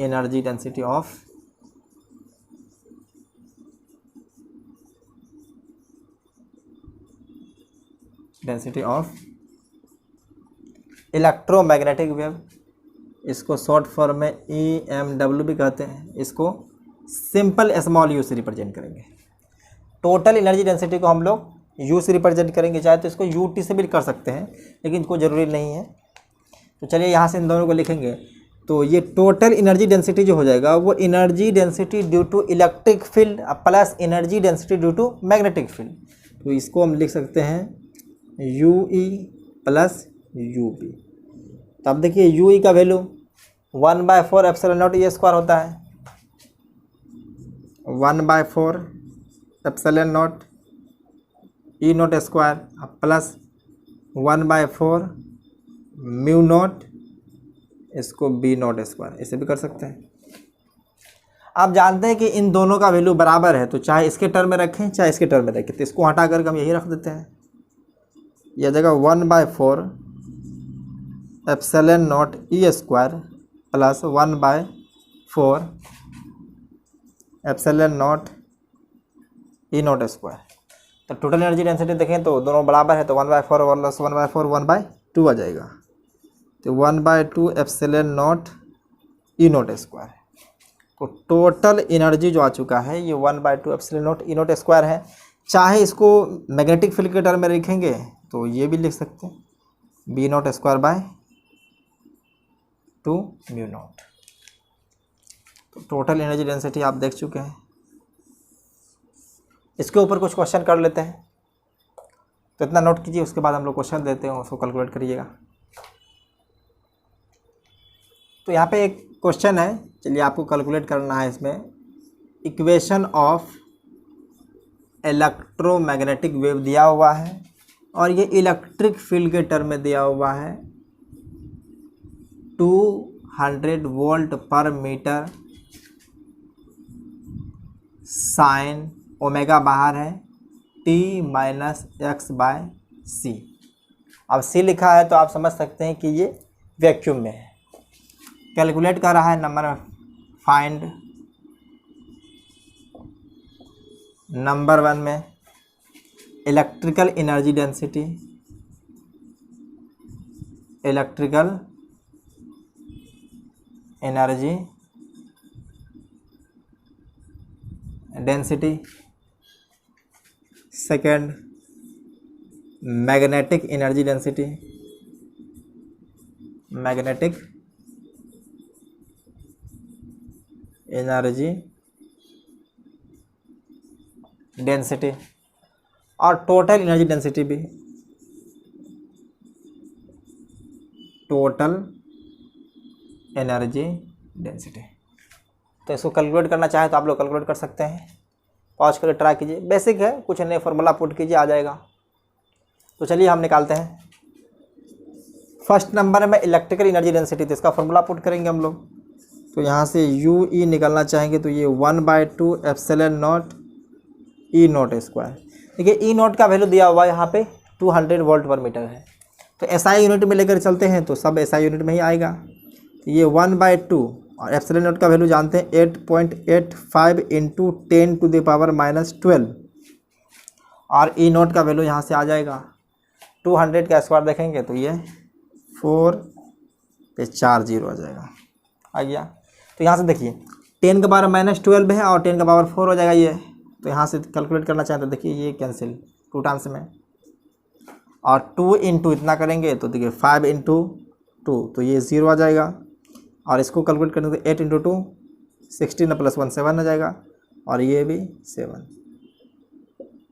S1: energy density of electromagnetic wave, इसको शॉर्ट फॉर्म में EMW भी कहते हैं। इसको सिंपल स्मॉल यू से रिप्रेजेंट करेंगे। टोटल एनर्जी डेंसिटी को हम लोग यू से रिप्रेजेंट करेंगे, चाहे तो इसको UT से भी कर सकते हैं, लेकिन कोई ज़रूरी नहीं है। तो चलिए यहाँ से इन दोनों को लिखेंगे। तो ये टोटल एनर्जी डेंसिटी जो हो जाएगा वो energy density due to electric field plus energy density due to magnetic field. तो इसको हम लिख सकते हैं UE प्लस UB। तो अब देखिए UE का value 1/4 epsilon naught E square होता है, 1/4 एप्सिलॉन नॉट ई naught square plus 1/4 mu naught, इसको बी नॉट स्क्वायर, इसे भी कर सकते हैं। आप जानते हैं कि इन दोनों का वैल्यू बराबर है, तो चाहे इसके टर्म में रखें चाहे इसके टर्म में रखें। तो इसको हटा कर हम यही रख देते हैं। यह जगह 1/4 epsilon naught E square plus 1/4 epsilon naught ई नॉट स्क्वायर। तो टोटल एनर्जी डेंसिटी देखें तो दोनों बराबर है, तो 1/4 प्लस 1/4 1/2 आ जाएगा। तो 1/2 एप्सिलॉन नॉट ई नॉट स्क्वायर। तो टोटल एनर्जी जो आ चुका है ये 1/2 एप्सिलॉन नॉट ई नॉट स्क्वायर है। चाहे इसको मैग्नेटिक फील्ड के टर्म में लिखेंगे तो ये भी लिख सकते हैं B naught square by two mu naught. तो टोटल एनर्जी डेंसिटी आप देख चुके हैं। इसके ऊपर कुछ क्वेश्चन कर लेते हैं, तो इतना नोट कीजिए, उसके बाद हम लोग क्वेश्चन देते हैं, उसको कैलकुलेट करिएगा। तो यहाँ पे एक क्वेश्चन है, चलिए आपको कैलकुलेट करना है इसमें। इक्वेशन ऑफ इलेक्ट्रोमैग्नेटिक वेव दिया हुआ है और ये इलेक्ट्रिक फील्ड के टर्म में दिया हुआ है 200 वोल्ट पर मीटर, साइन ओमेगा बाहर है T-x/c। अब c लिखा है तो आप समझ सकते हैं कि ये वैक्यूम में है। कैलकुलेट कर रहा है नंबर, फाइंड नंबर 1 में electrical energy density, electrical energy density. Second magnetic energy density, magnetic energy density, और टोटल एनर्जी डेंसिटी भी, टोटल एनर्जी डेंसिटी। तो इसको कैलकुलेट करना चाहे तो आप लोग कैलकुलेट कर सकते हैं, पॉज करके ट्राई कीजिए, बेसिक है, कुछ नए फॉर्मूला पुट कीजिए, आ जाएगा। तो चलिए हम निकालते हैं। फर्स्ट नंबर में इलेक्ट्रिकल एनर्जी डेंसिटी, तो इसका फॉर्मूला पुट करेंगे हम लोग। तो यहाँ से यू ई निकालना चाहेंगे तो ये 1/2 एप्सिलॉन नॉट ई नॉट स्क्वायर। देखिए ई नॉट का वैल्यू दिया हुआ है यहाँ पे 200 वोल्ट पर मीटर है, तो एसआई यूनिट में लेकर चलते हैं तो सब एसआई यूनिट में ही आएगा। तो ये 1/2 और एप्सिलॉन नॉट का वैल्यू जानते हैं 8.85 इंटू 10⁻⁻12, और ई नॉट का वैल्यू यहाँ से आ जाएगा 200 का स्क्वायर देखेंगे तो ये 4 पे 4 0 आ जाएगा, आ गया। तो यहाँ से देखिए 10⁻⁻12 है और 10⁻4 हो जाएगा ये, तो यहाँ से कैलकुलेट करना चाहें तो देखिए ये कैंसिल 2 टाइम्स में, और 2 इंटू इतना करेंगे तो देखिए 5 इंटू 2 तो ये 0 आ जाएगा, और इसको कैलकुलेट करेंगे तो 8 इंटू 2 16 + 1 7 आ जाएगा, और ये भी 7,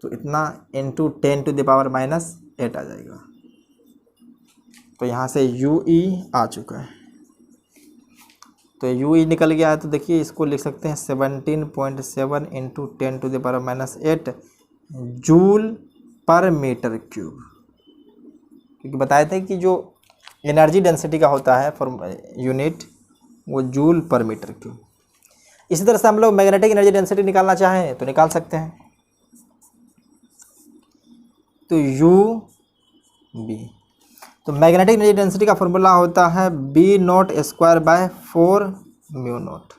S1: तो इतना इंटू 10⁻⁻8 आ जाएगा। तो यहाँ से यू ई आ चुका है, तो यू ई निकल गया है। तो देखिए इसको लिख सकते हैं 17.7 into 10⁻⁸ joule per metre cube, क्योंकि बताए थे कि जो एनर्जी डेंसिटी का होता है यूनिट वो जूल पर मीटर क्यूब। इसी तरह से हम लोग मैग्नेटिक एनर्जी डेंसिटी निकालना चाहें तो निकाल सकते हैं। तो यू बी, तो मैग्नेटिक एनर्जी डेंसिटी का फॉर्मूला होता है B0²/4 म्यू नॉट।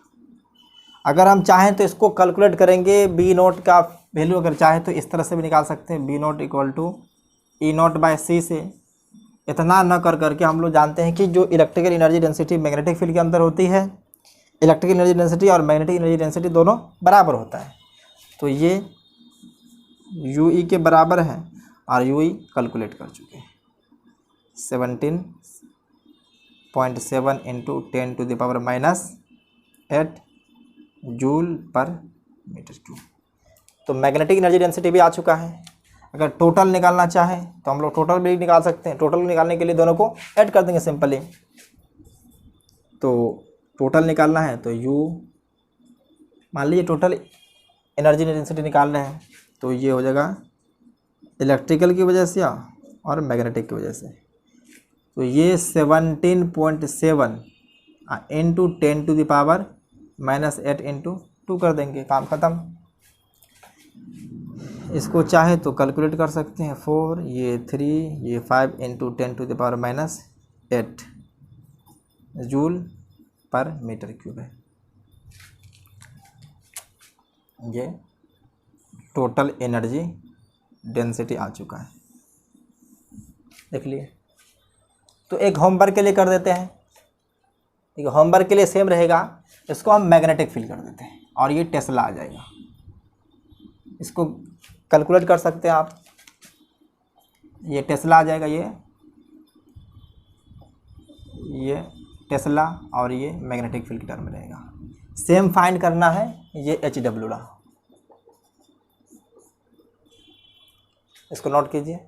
S1: अगर हम चाहें तो इसको कैलकुलेट करेंगे, B0 का वैल्यू अगर चाहें तो इस तरह से भी निकाल सकते हैं, B0 = E0/c से। इतना न कर करके हम लोग जानते हैं कि जो electrical energy density magnetic field के अंदर होती है, इलेक्ट्रिकल एनर्जी डेंसिटी और मैग्नेटिक एनर्जी डेंसिटी दोनों बराबर होता है। तो ये यू ई के बराबर है और यू ई कैलकुलेट कर चुके हैं 17.7 into 10⁻⁻8 joule per metre cube. तो मैग्नेटिक एनर्जी डेंसिटी भी आ चुका है। अगर टोटल निकालना चाहें तो हम लोग टोटल भी निकाल सकते हैं। टोटल निकालने के लिए दोनों को ऐड कर देंगे सिंपली। तो टोटल निकालना है तो यू, मान लीजिए टोटल एनर्जी डेंसिटी निकाल रहे हैं तो ये हो जाएगा इलेक्ट्रिकल की वजह से और मैग्नेटिक की वजह से। तो ये 17.7 इंटू 10⁻⁻8 इंटू 2 कर देंगे, काम ख़त्म। इसको चाहे तो कैलकुलेट कर सकते हैं, 4 ये 3 ये 5 into 10⁻⁻8 joule per metre cube है। ये टोटल एनर्जी डेंसिटी आ चुका है, देख लिए। तो एक होमवर्क के लिए कर देते हैं, ठीक है, होमवर्क के लिए सेम रहेगा। इसको हम मैग्नेटिक फील्ड कर देते हैं और ये टेस्ला आ जाएगा। इसको कैलकुलेट कर सकते हैं आप, ये टेस्ला आ जाएगा, ये टेस्ला, और ये मैग्नेटिक फील्ड की टर्म में रहेगा। सेम फाइंड करना है, ये HW लॉ, इसको नोट कीजिए।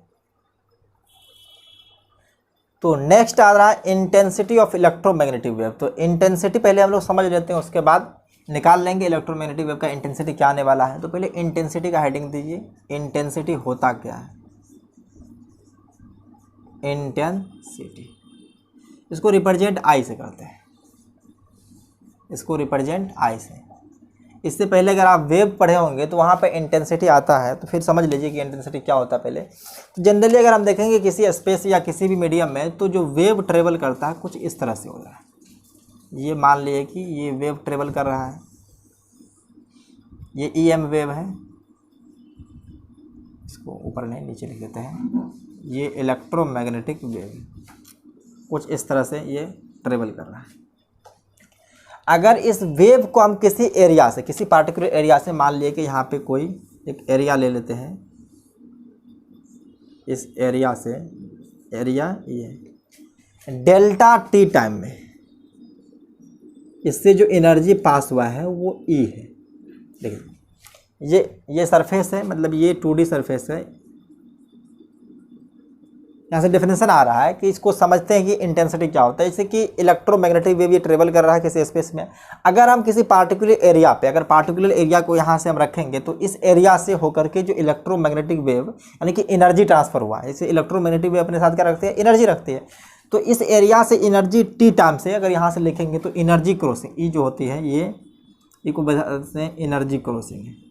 S1: तो नेक्स्ट आ रहा है इंटेंसिटी ऑफ इलेक्ट्रोमैग्नेटिक वेव। तो इंटेंसिटी पहले हम लोग समझ लेते हैं, उसके बाद निकाल लेंगे इलेक्ट्रोमैग्नेटिक वेव का इंटेंसिटी क्या आने वाला है। तो पहले इंटेंसिटी का हेडिंग दीजिए। इंटेंसिटी होता क्या है? इंटेंसिटी, इसको रिप्रेजेंट आई से करते हैं, इसको रिप्रेजेंट आई से। इससे पहले अगर आप वेव पढ़े होंगे तो वहाँ पे इंटेंसिटी आता है, तो फिर समझ लीजिए कि इंटेंसिटी क्या होता है पहले। तो जनरली अगर हम देखेंगे किसी स्पेस या किसी भी मीडियम में, तो जो वेव ट्रेवल करता है कुछ इस तरह से होता है। ये मान लिए कि ये वेव ट्रेवल कर रहा है, ये EM वेव है, इसको ऊपर नहीं नीचे लिख देते हैं। ये इलेक्ट्रोमैग्नेटिक वेव कुछ इस तरह से ये ट्रेवल कर रहा है। अगर इस वेव को हम किसी एरिया से, किसी पार्टिकुलर एरिया से, मान लिए कि यहाँ पे कोई एक एरिया ले लेते हैं, इस एरिया से, एरिया ये डेल्टा T टाइम में इससे जो एनर्जी पास हुआ है वो E है। देखिए ये सरफेस है, मतलब ये 2D सरफेस है। यहाँ से डेफिनेशन आ रहा है कि इसको समझते हैं कि इंटेंसिटी क्या होता है। जैसे कि इलेक्ट्रोमैग्नेटिक वेव ये ट्रेवल कर रहा है किसी स्पेस में। अगर हम किसी पार्टिकुलर एरिया पे, अगर पार्टिकुलर एरिया को यहाँ से हम रखेंगे, तो इस एरिया से होकर के जो इलेक्ट्रोमैग्नेटिक वेव यानी कि एनर्जी ट्रांसफर हुआ है, जैसे इलेक्ट्रोमैग्नेटिक वेव अपने साथ क्या रखती है? एनर्जी रखती है। तो इस एरिया से एनर्जी T टाइम से अगर यहाँ से लिखेंगे तो एनर्जी क्रॉसिंग, ई जो होती है ये को बताते हैं एनर्जी क्रॉसिंग है।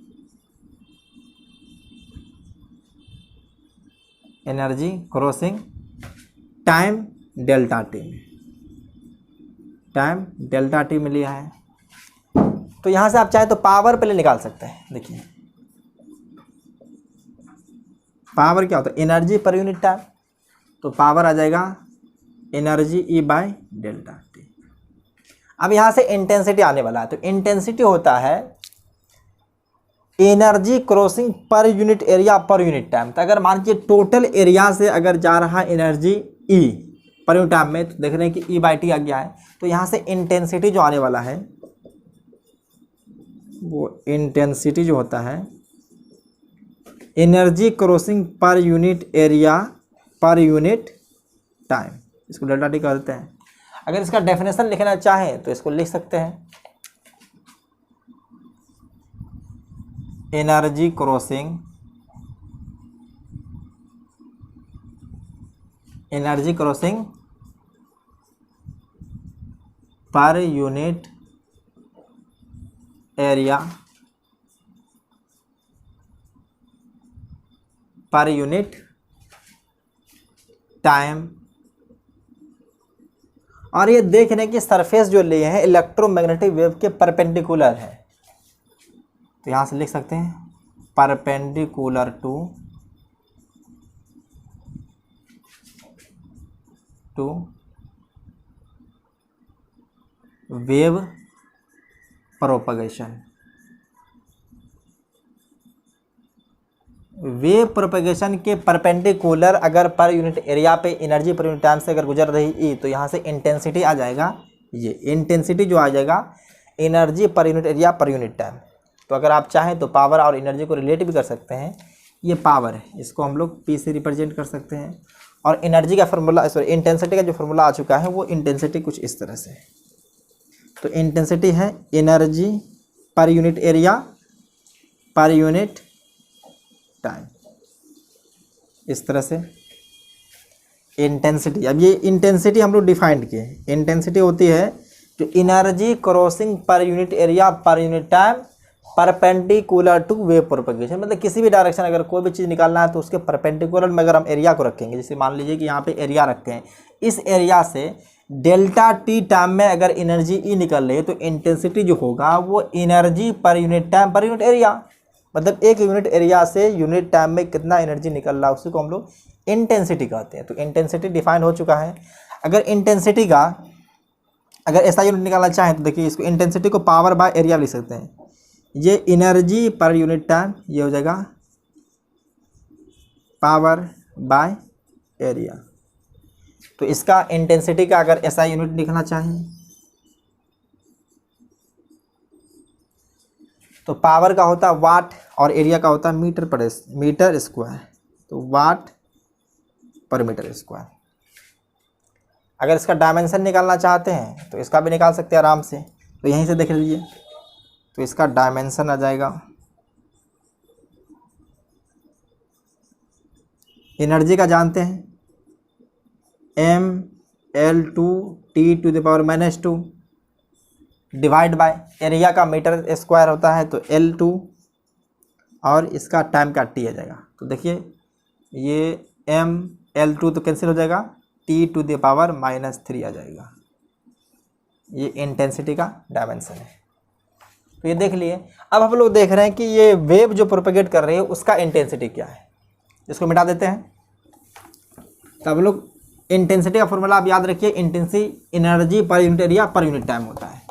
S1: Energy crossing time delta T में, टाइम डेल्टा T में लिया है। तो यहाँ से आप चाहे तो पावर पहले निकाल सकते हैं। देखिए पावर क्या होता है? Energy per unit time. तो पावर आ जाएगा एनर्जी E/डेल्टा T। अब यहाँ से इंटेंसिटी आने वाला है। तो इंटेंसिटी होता है energy crossing per unit area per unit time. तो अगर मान लीजिए टोटल एरिया से अगर जा रहा है एनर्जी E पर यूनिट टाइम में, तो देख रहे हैं कि E/T आ गया है। तो यहाँ से इंटेंसिटी जो आने वाला है वो इंटेंसिटी जो होता है energy crossing per unit area per unit time, इसको डेल्टा T कह देते हैं। अगर इसका डेफिनेशन लिखना चाहें तो इसको लिख सकते हैं, energy crossing per unit area per unit time. और ये देख रहे हैं कि सरफेस जो लिए हैं इलेक्ट्रोमैग्नेटिक वेव के परपेंडिकुलर है। तो यहाँ से लिख सकते हैं perpendicular to wave propagation. Wave propagation के परपेंडिकुलर अगर पर यूनिट एरिया पे एनर्जी पर यूनिट टाइम से अगर गुजर रही E, तो यहाँ से इंटेंसिटी आ जाएगा। ये इंटेंसिटी जो आ जाएगा energy per unit area per unit time. तो अगर आप चाहें तो पावर और एनर्जी को रिलेट भी कर सकते हैं। ये पावर है, इसको हम लोग P से रिप्रेजेंट कर सकते हैं। और एनर्जी का फार्मूला, सॉरी इंटेंसिटी का जो फार्मूला आ चुका है वो इंटेंसिटी कुछ इस तरह से। तो इंटेंसिटी है energy per unit area per unit time, इस तरह से इंटेंसिटी। अब ये इंटेंसिटी हम लोग डिफाइंड किए। इंटेंसिटी होती है जो energy crossing per unit area per unit time perpendicular to wave propagation. मतलब किसी भी डायरेक्शन अगर कोई भी चीज़ निकालना है तो उसके परपेंडिकुलर में अगर हम एरिया को रखेंगे, जैसे मान लीजिए कि यहाँ पे एरिया रखते हैं, इस एरिया से डेल्टा T टाइम में अगर एनर्जी E निकल रही है तो इंटेंसिटी जो होगा वो एनर्जी पर यूनिट टाइम पर यूनिट एरिया, मतलब एक यूनिट एरिया से यूनिट टाइम में कितना एनर्जी निकल रहा है उसी को हम लोग इंटेंसिटी कहते हैं। तो इंटेंसिटी डिफाइन हो चुका है। अगर इंटेंसिटी का अगर ऐसा यूनिट निकालना चाहें तो देखिए इसको इंटेंसिटी को पावर बाय एरिया लिख सकते हैं। ये एनर्जी पर यूनिट टाइम, ये हो जाएगा पावर बाय एरिया। तो इसका इंटेंसिटी का अगर एसआई यूनिट लिखना चाहें तो पावर का होता है वाट और एरिया का होता है मीटर स्क्वायर, तो वाट पर मीटर स्क्वायर। अगर इसका डायमेंशन निकालना चाहते हैं तो इसका भी निकाल सकते हैं आराम से, तो यहीं से देख लीजिए। तो इसका डायमेंशन आ जाएगा, एनर्जी का जानते हैं mL2T⁻², डिवाइड बाय एरिया का मीटर स्क्वायर होता है तो L2, और इसका टाइम का T आ जाएगा। तो देखिए ये mL2 तो कैंसिल हो जाएगा, T⁻³ आ जाएगा। ये इंटेंसिटी का डायमेंशन है। तो ये देख लिए। अब हम लोग देख रहे हैं कि ये वेव जो प्रोपेगेट कर रही है उसका इंटेंसिटी क्या है, इसको मिटा देते हैं। तो हम लोग इंटेंसिटी का फॉर्मूला आप याद रखिए, intensity energy per unit area per unit time होता है।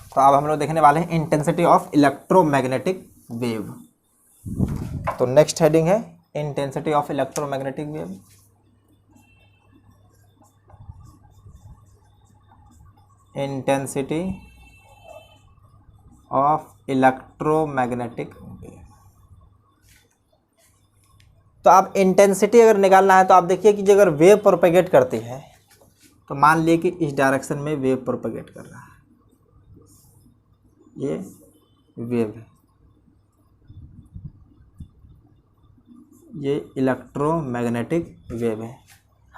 S1: तो अब हम लोग देखने वाले हैं इंटेंसिटी ऑफ इलेक्ट्रोमैग्नेटिक वेव। तो नेक्स्ट हेडिंग है intensity of electromagnetic wave. Intensity of electromagnetic wave. तो आप इंटेंसिटी अगर निकालना है तो आप देखिए कि अगर वेव प्रोपेगेट करती है तो मान लिए कि इस डायरेक्शन में वेव प्रोपेगेट कर रहा है, ये वेव है, ये इलेक्ट्रोमैग्नेटिक वेव है,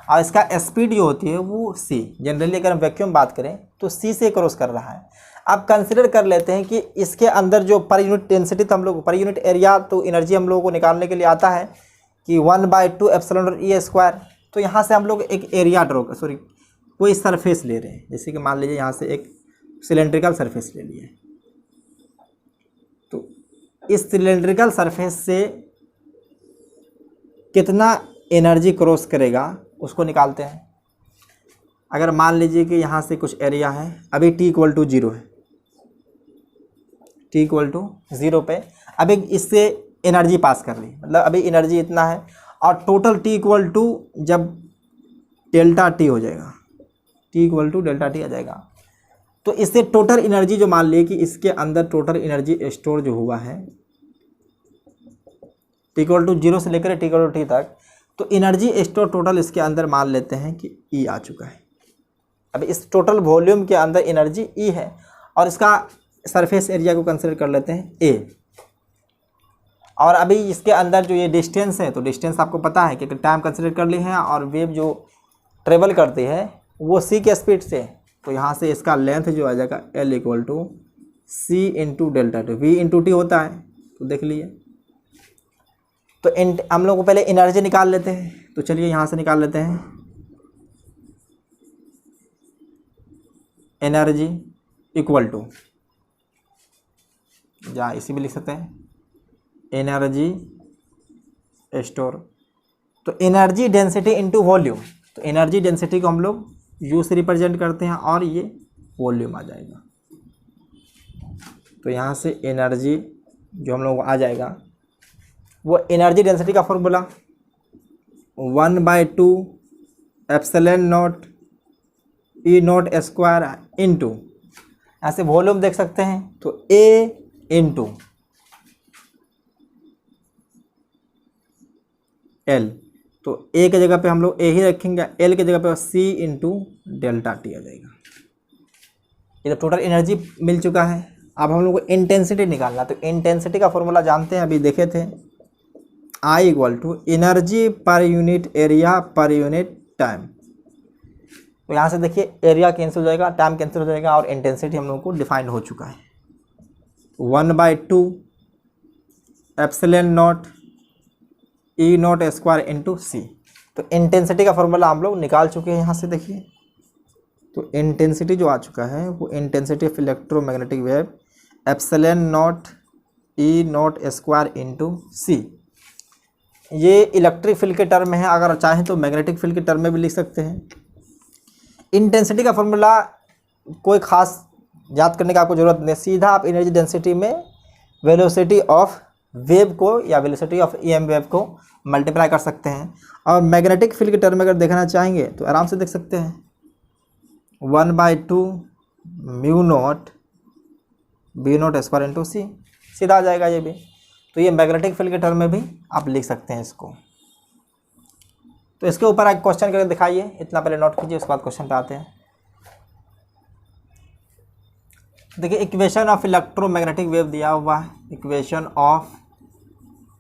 S1: और इसका स्पीड जो होती है वो c, जनरली अगर हम वैक्यूम बात करें तो c से क्रॉस कर रहा है। अब कंसिडर कर लेते हैं कि इसके अंदर जो पर यूनिट डेंसिटी, तो हम लोग पर यूनिट एरिया तो एनर्जी हम लोगों को निकालने के लिए आता है कि 1/2 एप्सिलॉन E स्क्वायर। तो यहाँ से हम लोग एक एरिया कोई सरफेस ले रहे हैं, जैसे कि मान लीजिए यहाँ से एक सिलेंड्रिकल सरफेस ले लिए। तो इस सिलेंड्रिकल सरफेस से कितना एनर्जी क्रॉस करेगा उसको निकालते हैं। अगर मान लीजिए कि यहाँ से कुछ एरिया है, अभी t=0 है, t=0 पे अभी इससे एनर्जी पास कर ली, मतलब अभी एनर्जी इतना है, और टोटल t= जब डेल्टा टी हो जाएगा, t=Δt आ जाएगा। तो इससे टोटल एनर्जी जो मान लिए कि इसके अंदर टोटल एनर्जी स्टोर जो हुआ है t=0 से लेकर t तक, तो एनर्जी स्टोर टोटल इसके अंदर मान लेते हैं कि E आ चुका है। अब इस टोटल वॉल्यूम के अंदर एनर्जी E है, और इसका सरफेस एरिया को कंसिडर कर लेते हैं A, और अभी इसके अंदर जो ये डिस्टेंस है, तो डिस्टेंस आपको पता है कि टाइम कंसिडर कर ली है, और वेव जो ट्रेवल करती है वो c के स्पीड से, तो यहाँ से इसका लेंथ जो आ जाएगा L=c×Δt, v×t होता है। तो देख लिए। तो हम लोग को पहले एनर्जी निकाल लेते हैं, तो चलिए यहाँ से निकाल लेते हैं। एनर्जी इक्वल टू, या इसी में लिख सकते हैं एनर्जी स्टोर, तो एनर्जी डेंसिटी इनटू वॉल्यूम। तो एनर्जी डेंसिटी को हम लोग U से रिप्रेजेंट करते हैं, और ये वॉल्यूम आ जाएगा। तो यहाँ से एनर्जी जो हम लोग को आ जाएगा वो एनर्जी डेंसिटी का formula 1/2 epsilon not E0 square into, यहाँ से वॉल्यूम देख सकते हैं तो A इंटू L, तो A की जगह पे हम लोग A ही रखेंगे, L की जगह पे C×Δt आ जाएगा। ये तो टोटल एनर्जी मिल चुका है। अब हम लोग को इंटेंसिटी निकालना, तो इंटेंसिटी का फॉर्मूला जानते हैं, अभी देखे थे, I energy per unit area per unit time. तो यहाँ से देखिए एरिया कैंसिल हो जाएगा, टाइम कैंसिल हो जाएगा, और इंटेंसिटी हम लोग को डिफाइंड हो चुका है 1/2 epsilon not E0 square into C। तो इंटेंसिटी का फॉर्मूला हम लोग निकाल चुके हैं। यहाँ से देखिए, तो इंटेंसिटी जो आ चुका है वो intensity of electromagnetic wave epsilon not E0 square into C। ये इलेक्ट्रिक फील्ड के टर्म में है, अगर चाहें तो मैग्नेटिक फील्ड के टर्म में भी लिख सकते हैं। इंटेंसिटी का फॉर्मूला कोई खास याद करने का आपको ज़रूरत नहीं, सीधा आप एनर्जी डेंसिटी में वेलोसिटी ऑफ वेव को या वेलोसिटी ऑफ ईएम वेव को मल्टीप्लाई कर सकते हैं। और मैग्नेटिक फील्ड के टर्म में अगर देखना चाहेंगे तो आराम से देख सकते हैं, 1/2 mu naught B naught square into c, सीधा आ जाएगा ये भी। तो ये मैग्नेटिक फील्ड के टर्म में भी आप लिख सकते हैं इसको। तो इसके ऊपर एक क्वेश्चन करके दिखाइए, इतना पहले नोट कीजिए, उसके बाद क्वेश्चन पे आते हैं। देखिए इक्वेशन ऑफ इलेक्ट्रोमैग्नेटिक वेव दिया हुआ है, equation of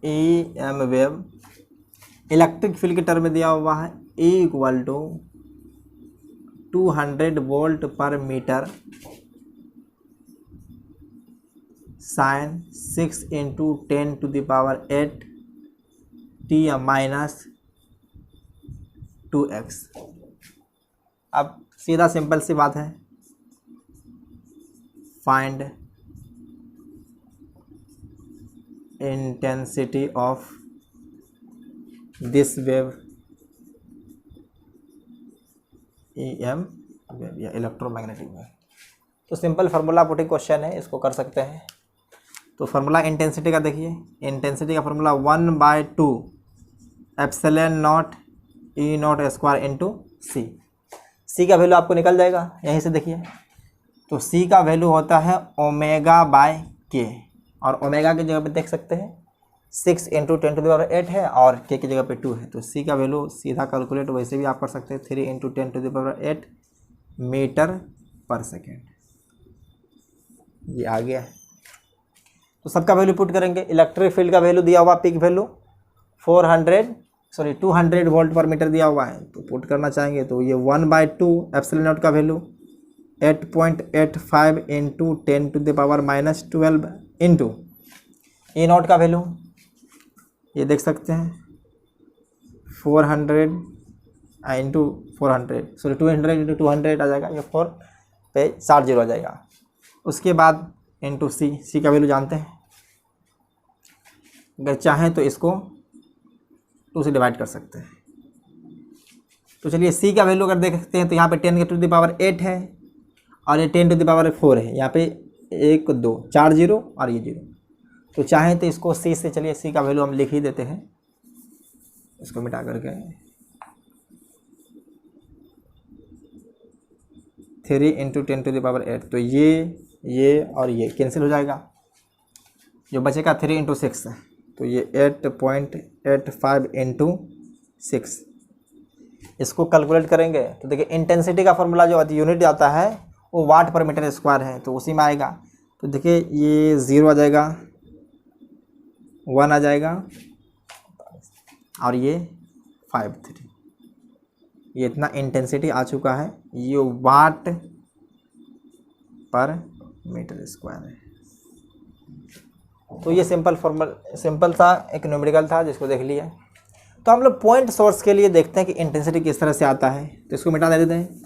S1: EM wave electric field के टर्म में दिया हुआ है, E = 200 वोल्ट पर मीटर साइन 6 × 10⁸ t -2x। अब सीधा सिंपल सी बात है, find intensity of this wave EM wave या इलेक्ट्रोमैग्नेटिक वेव। तो सिंपल फार्मूला पुटिंग क्वेश्चन है, इसको कर सकते हैं। तो फार्मूला इंटेंसिटी का देखिए, इंटेंसिटी का फार्मूला 1/2 ε0 E0 स्क्वायर इंटू सी। सी का वैल्यू आपको निकल जाएगा यहीं से देखिए। तो सी का वैल्यू होता है ω/k, और ओमेगा की जगह पे देख सकते हैं 6 × 10⁸ है और k की जगह पे 2 है। तो c का वैल्यू सीधा कैलकुलेट वैसे भी आप कर सकते हैं, 3 × 10⁸ मीटर पर सेकेंड। ये आ गया है। तो सबका वैल्यू पुट करेंगे। इलेक्ट्रिक फील्ड का वैल्यू दिया हुआ, पीक वैल्यू 200 वोल्ट पर मीटर दिया हुआ है। तो पुट करना चाहेंगे तो ये 1/2 ε0 का वैल्यू 8.85 × 10⁻⁻12 इंटू E0 का वैल्यू ये देख सकते हैं 200 × 200 आ जाएगा, ये 4 पे 60 जीरो आ जाएगा। उसके बाद इंटू सी का वैल्यू जानते हैं, अगर चाहें तो इसको 2 से डिवाइड कर सकते हैं। तो चलिए सी का वैल्यू अगर देख सकते हैं तो यहाँ पे 10⁸ है और ये 10⁴ है, यहाँ पे 1 2 4 जीरो और ये जीरो। तो चाहें तो इसको सी से, चलिए सी का वैल्यू हम लिख ही देते हैं, इसको मिटा करके 3 × 10⁸। तो ये और ये कैंसिल हो जाएगा, जो बचेगा 3 × 6 है। तो ये 8.85 × 6। इसको कैलकुलेट करेंगे तो देखिए इंटेंसिटी का फॉर्मूला जो यूनिट आता है वो वाट पर मीटर स्क्वायर है, तो उसी में आएगा। तो देखिए ये 0 आ जाएगा, 1 आ जाएगा और ये 53। ये इतना इंटेंसिटी आ चुका है, ये वाट पर मीटर स्क्वायर है। तो ये सिंपल सा एक न्यूमेरिकल था जिसको देख लिया। तो हम लोग पॉइंट सोर्स के लिए देखते हैं कि इंटेंसिटी किस तरह से आता है। तो इसको मिटा देते हैं।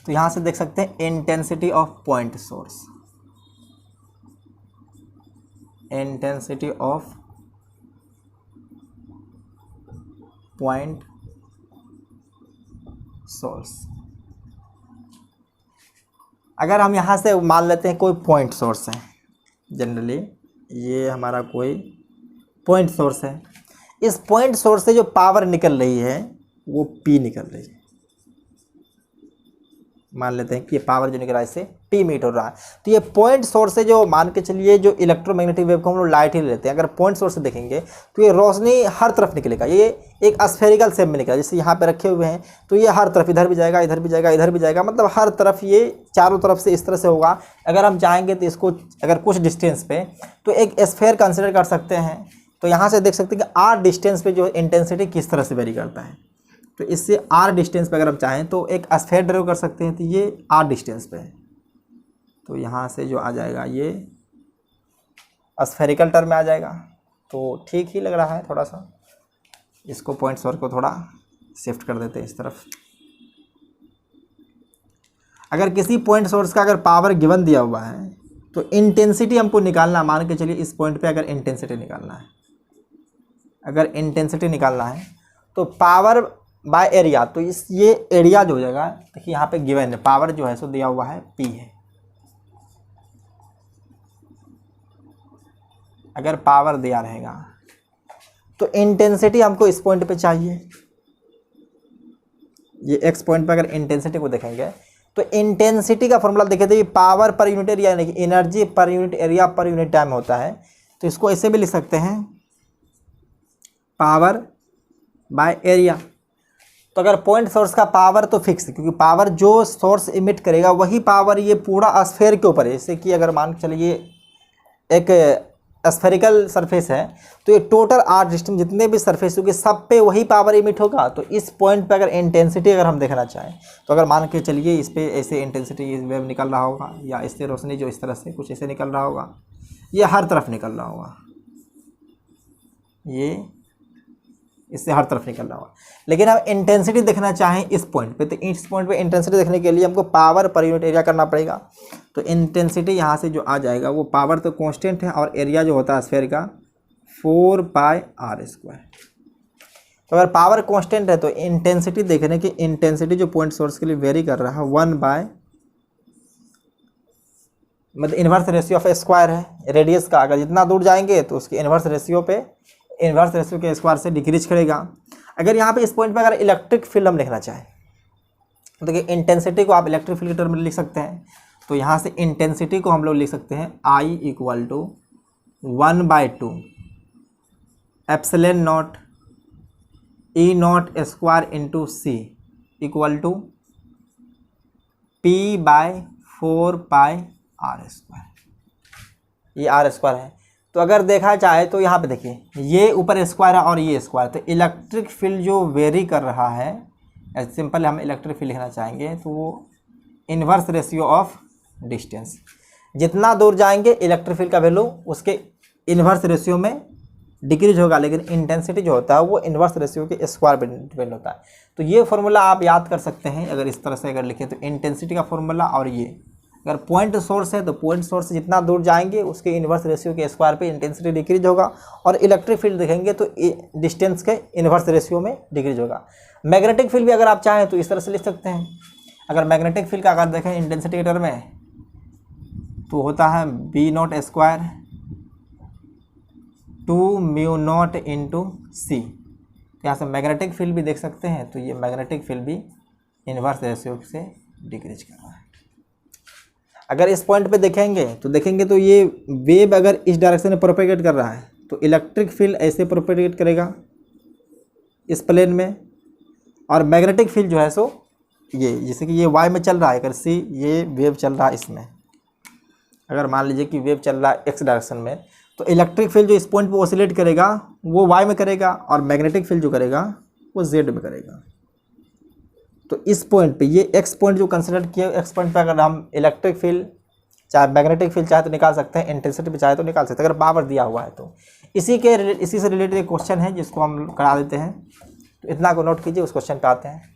S1: तो यहाँ से देख सकते हैं intensity of point source, intensity of point source. अगर हम यहाँ से मान लेते हैं कोई पॉइंट सोर्स है, जनरली ये हमारा कोई पॉइंट सोर्स है, इस पॉइंट सोर्स से जो पावर निकल रही है वो P निकल रही है। मान लेते हैं कि ये पावर जो निकल रहा है इससे P मीट हो रहा है। तो ये पॉइंट सोर्स से जो मान के चलिए जो इलेक्ट्रोमैग्नेटिक वेव को हम लोग लाइट ही लेते हैं, अगर पॉइंट सोर्स से देखेंगे तो ये रोशनी हर तरफ निकलेगा। ये एक स्फेरिकल शेप में निकला, जैसे यहाँ पे रखे हुए हैं तो ये हर तरफ, इधर भी जाएगा, इधर भी जाएगा, इधर भी जाएगा, मतलब हर तरफ ये चारों तरफ से इस तरह से होगा। अगर हम चाहेंगे तो इसको अगर कुछ डिस्टेंस पे तो एक स्फेयर कंसिडर कर सकते हैं। तो यहाँ से देख सकते हैं कि r डिस्टेंस पे जो इंटेंसिटी किस तरह से वेरी करता है। तो इससे r डिस्टेंस पे अगर हम चाहें तो एक स्फेयर ड्रॉ कर सकते हैं। तो ये r डिस्टेंस पे है, तो यहाँ से जो आ जाएगा ये स्फेरिकल टर्म में आ जाएगा। तो ठीक ही लग रहा है थोड़ा सा। इसको पॉइंट सोर्स को थोड़ा शिफ्ट कर देते हैं इस तरफ। अगर किसी पॉइंट सोर्स का अगर पावर गिवन दिया हुआ है तो इंटेंसिटी हमको निकालना, मान के चलिए इस पॉइंट पे अगर इंटेंसिटी निकालना है, अगर इंटेंसिटी निकालना है तो पावर बाय एरिया, तो इस ये एरिया जो हो जाएगा, देखिए यहाँ पे गिवन है पावर जो है सो दिया हुआ है P है। अगर पावर दिया रहेगा तो इंटेंसिटी हमको इस पॉइंट पे चाहिए। ये x पॉइंट पे अगर इंटेंसिटी को देखेंगे तो इंटेंसिटी का फॉर्मूला देखे थे, पावर पर यूनिट एरिया यानी कि energy per unit area per unit time होता है। तो इसको ऐसे भी लिख सकते हैं, पावर बाय एरिया। तो अगर पॉइंट सोर्स का पावर तो फिक्स है, क्योंकि पावर जो सोर्स इमिट करेगा वही पावर ये पूरा स्फेयर के ऊपर है। जैसे कि अगर मान के चलिए एक स्फेरिकल सरफेस है, तो ये टोटल आर्ट सिस्टम जितने भी सरफेस होंगे सब पे वही पावर इमिट होगा। तो इस पॉइंट पे अगर इंटेंसिटी अगर हम देखना चाहें, तो अगर मान के चलिए इस पे ऐसे इंटेंसिटी वेव निकल रहा होगा, या इससे रोशनी जो इस तरह से कुछ ऐसे निकल रहा होगा, ये हर तरफ निकल रहा होगा, ये इससे हर तरफ निकल रहा होगा। लेकिन हम इंटेंसिटी देखना चाहें इस पॉइंट पे, तो इस पॉइंट पे इंटेंसिटी देखने के लिए हमको पावर पर यूनिट एरिया करना पड़ेगा। तो इंटेंसिटी यहाँ से जो आ जाएगा वो पावर तो कांस्टेंट है, और एरिया जो होता है स्फीयर का 4πr²। तो अगर पावर कांस्टेंट है तो इंटेंसिटी देखने की, इंटेंसिटी जो पॉइंट सोर्स के लिए वेरी कर रहा है 1 मतलब इन्वर्स रेशियो ऑफ स्क्वायर है रेडियस का। अगर जितना दूर जाएंगे तो उसके इन्वर्स रेशियो के स्क्वायर से डिक्रीज करेगा। अगर यहाँ पे इस पॉइंट पे अगर इलेक्ट्रिक फील्ड हम लिखना चाहें, तो देखिए इंटेंसिटी को आप इलेक्ट्रिक फील्ड के टर्म में लिख सकते हैं। तो यहाँ से इंटेंसिटी को हम लोग लिख सकते हैं I = 1/2 epsilon not E0² into C = P/4πr²। ये r² है। तो अगर देखा जाए तो यहाँ पे देखिए ये ऊपर स्क्वायर है और ये स्क्वायर, तो इलेक्ट्रिक फील्ड जो वेरी कर रहा है, सिंपल हम इलेक्ट्रिक फील्ड लिखना चाहेंगे तो वो इन्वर्स रेशियो ऑफ डिस्टेंस। जितना दूर जाएंगे इलेक्ट्रिक फील्ड का वैल्यू उसके इन्वर्स रेशियो में डिक्रीज होगा, लेकिन इंटेंसिटी जो होता है वो इन्वर्स रेशियो के स्क्वायर पे डिपेंड होता है। तो ये फॉर्मूला आप याद कर सकते हैं। अगर इस तरह से अगर लिखें तो इंटेंसिटी का फॉर्मूला, और ये अगर पॉइंट सोर्स है तो पॉइंट सोर्स से जितना दूर जाएंगे उसके इन्वर्स रेशियो के स्क्वायर पे इंटेंसिटी डिक्रीज होगा, और इलेक्ट्रिक फील्ड देखेंगे तो डिस्टेंस के इन्वर्स रेशियो में डिक्रीज होगा। मैग्नेटिक फील्ड भी अगर आप चाहें तो इस तरह से लिख सकते हैं। अगर मैग्नेटिक फील्ड का अगर देखें इंटेंसिटी के टर्म में, तो होता है B0² 2μ0 इंटू C। यहाँ से मैग्नेटिक फील्ड भी देख सकते हैं, तो ये मैग्नेटिक फील्ड भी इन्वर्स रेशियो से डिक्रीज कर रहा है। अगर इस पॉइंट पे देखेंगे तो ये वेव अगर इस डायरेक्शन में प्रोपेगेट कर रहा है तो इलेक्ट्रिक फील्ड ऐसे प्रोपेगेट करेगा इस प्लेन में, और मैग्नेटिक फील्ड जो है सो ये, जैसे कि ये वाई में चल रहा है, अगर सी ये वेव चल रहा है इसमें, अगर मान लीजिए कि वेव चल रहा है एक्स डायरेक्शन में, तो इलेक्ट्रिक फील्ड जो इस पॉइंट पे ऑसिलेट करेगा वो वाई में करेगा, और मैग्नेटिक फील्ड जो करेगा वो जेड में करेगा। तो इस पॉइंट पे ये एक्स पॉइंट जो कंसिडर किया, एक्स पॉइंट पे अगर हम इलेक्ट्रिक फील्ड चाहे मैग्नेटिक फील्ड चाहे तो निकाल सकते हैं, इंटेंसिटी पे चाहे तो निकाल सकते हैं, अगर पावर दिया हुआ है तो। इसी से रिलेटेड एक क्वेश्चन है जिसको हम करा देते हैं, तो इतना को नोट कीजिए, उस क्वेश्चन पे आते हैं।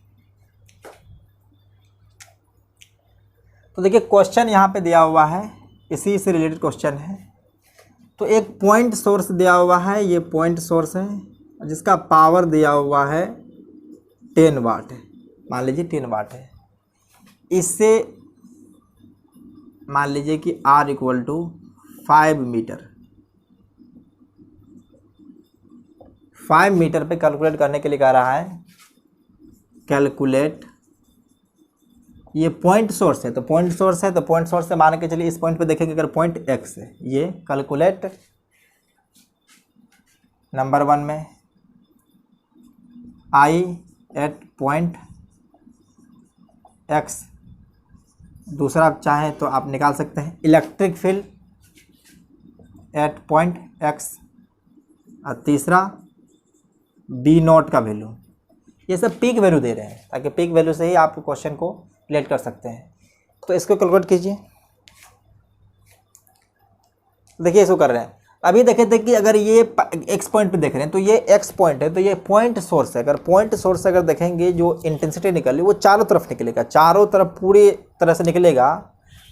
S1: तो देखिए क्वेश्चन यहाँ पे दिया हुआ है, इसी से रिलेटेड क्वेश्चन है। तो एक पॉइंट सोर्स दिया हुआ है, ये पॉइंट सोर्स है जिसका पावर दिया हुआ है 10 वाट है, मान लीजिए 10 वाट है। इससे मान लीजिए कि R = 5 मीटर, 5 मीटर पे कैलकुलेट करने के लिए कह रहा है कैलकुलेट। ये पॉइंट सोर्स है, तो पॉइंट सोर्स से मान के चलिए इस पॉइंट पे देखेंगे, अगर पॉइंट x है, ये कैलकुलेट नंबर 1 में I एट पॉइंट x। दूसरा आप चाहें तो आप निकाल सकते हैं electric field at point x, और तीसरा B0 का वैल्यू। ये सब पीक वैल्यू दे रहे हैं, ताकि पीक वैल्यू से ही आप क्वेश्चन को रिलेट कर सकते हैं। तो इसको कैलकुलेट कीजिए। देखिए इसको कर रहे हैं। अभी देखिए कि अगर ये एक्स पॉइंट पे देख रहे हैं, तो ये एक्स पॉइंट है, तो ये पॉइंट सोर्स है। अगर पॉइंट सोर्स से अगर देखेंगे जो इंटेंसिटी निकली वो चारों तरफ निकलेगा, चारों तरफ पूरी तरह से निकलेगा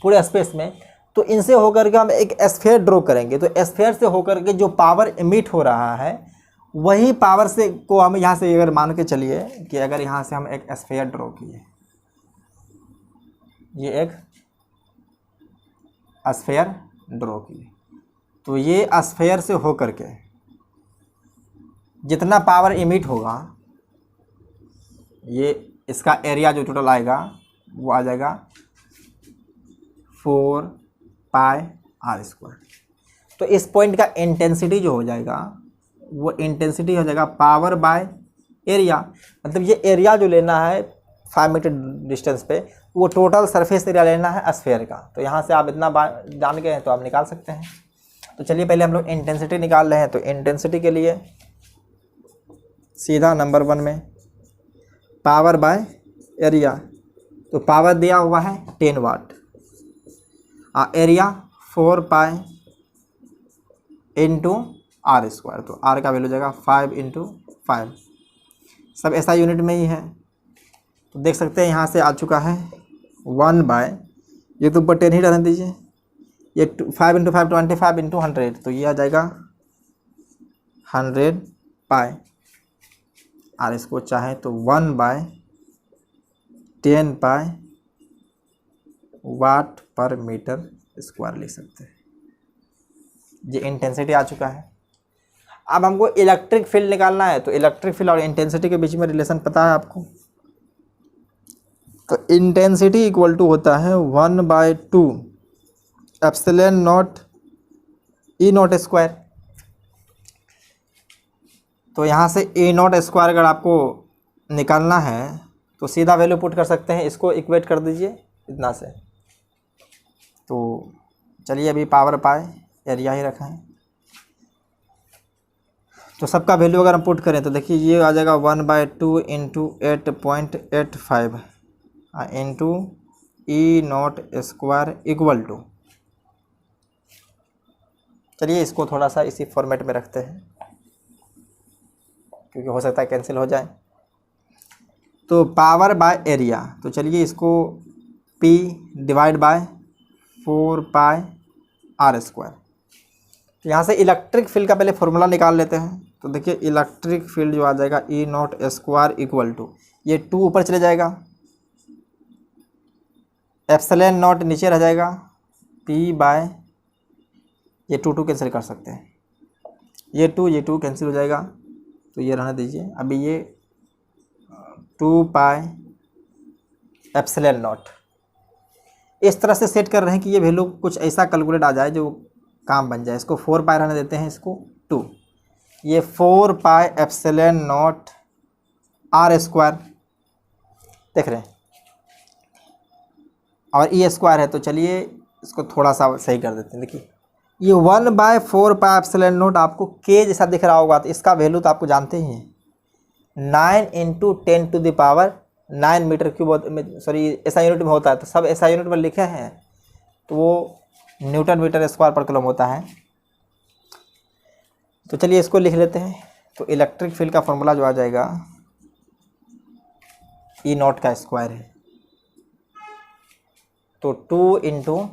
S1: पूरे स्पेस में। तो इनसे होकर के हम एक स्फीयर ड्रॉ करेंगे, तो स्फीयर से होकर के जो पावर इमिट हो रहा है वही पावर से को हम यहाँ से अगर मान के चलिए कि अगर यहाँ से हम एक स्फीयर ड्रॉ किए, ये एक स्फीयर ड्रॉ किए, तो ये स्फीयर से हो करके जितना पावर इमिट होगा, ये इसका एरिया जो टोटल आएगा वो आ जाएगा 4πr²। तो इस पॉइंट का इंटेंसिटी जो हो जाएगा वो इंटेंसिटी हो जाएगा पावर बाय एरिया। मतलब ये एरिया जो लेना है 5 मीटर डिस्टेंस पे, वो टोटल सरफेस एरिया लेना है स्फीयर का। तो यहाँ से आप इतना जान गए हैं तो आप निकाल सकते हैं। तो चलिए पहले हम लोग इंटेंसिटी निकाल रहे हैं। तो इंटेंसिटी के लिए सीधा नंबर 1 में पावर बाय एरिया, तो पावर दिया हुआ है 10 वाट, एरिया 4π इंटू r²। तो r का वैल्यू हो जाएगा 5 × 5, सब ऐसा यूनिट में ही है। तो देख सकते हैं यहाँ से आ चुका है 1/, ये तो ऊपर 10 ही रहने दीजिए, ये 5 × 5 25 × 100, तो ये आ जाएगा 100π। और इसको चाहे तो 1/10π Wm² लिख सकते हैं। ये इंटेंसिटी आ चुका है। अब हमको इलेक्ट्रिक फील्ड निकालना है। तो इलेक्ट्रिक फील्ड और इंटेंसिटी के बीच में रिलेशन पता है आपको। तो इंटेंसिटी इक्वल टू होता है 1/2 ε0 E0²। तो यहाँ से E0² अगर आपको निकालना है तो सीधा वैल्यू पुट कर सकते हैं, इसको इक्वेट कर दीजिए इतना से। तो चलिए अभी पावर पाए एरिया ही रखा है। तो सबका वैल्यू अगर हम पुट करें तो देखिए ये आ जाएगा 1/2 × 8.85 इंटू E0² इक्वल टू, चलिए इसको थोड़ा सा इसी फॉर्मेट में रखते हैं क्योंकि हो सकता है कैंसिल हो जाए। तो पावर बाय एरिया, तो चलिए इसको P डिवाइड बाय 4πr²। तो यहाँ से इलेक्ट्रिक फील्ड का पहले फॉर्मूला निकाल लेते हैं। तो देखिए इलेक्ट्रिक फील्ड जो आ जाएगा E0² इक्वल टू, ये 2 ऊपर चले जाएगा, ε0 नीचे रह जाएगा, P बाय ये 2 कैंसिल कर सकते हैं, ये 2 कैंसिल हो जाएगा, तो ये रहने दीजिए। अभी ये 2π ε0 इस तरह से सेट कर रहे हैं कि ये वैल्यू कुछ ऐसा कैलकुलेट आ जाए जो काम बन जाए। इसको 4π रहने देते हैं, इसको 2, ये 4π ε0 r² देख रहे हैं, और E² है। तो चलिए इसको थोड़ा सा सही कर देते हैं। देखिए ये 1/4π ε0 आपको K जैसा दिख रहा होगा, तो इसका वैल्यू तो आपको जानते ही हैं, 9 × 10⁹ मीटर क्यूब, सॉरी ऐसा यूनिट में होता है। तो सब ऐसा यूनिट में लिखे हैं, तो वो Nm²/कूलम होता है। तो चलिए इसको लिख लेते हैं। तो इलेक्ट्रिक फील्ड का फॉर्मूला जो आ जाएगा E0² है, तो 2 ×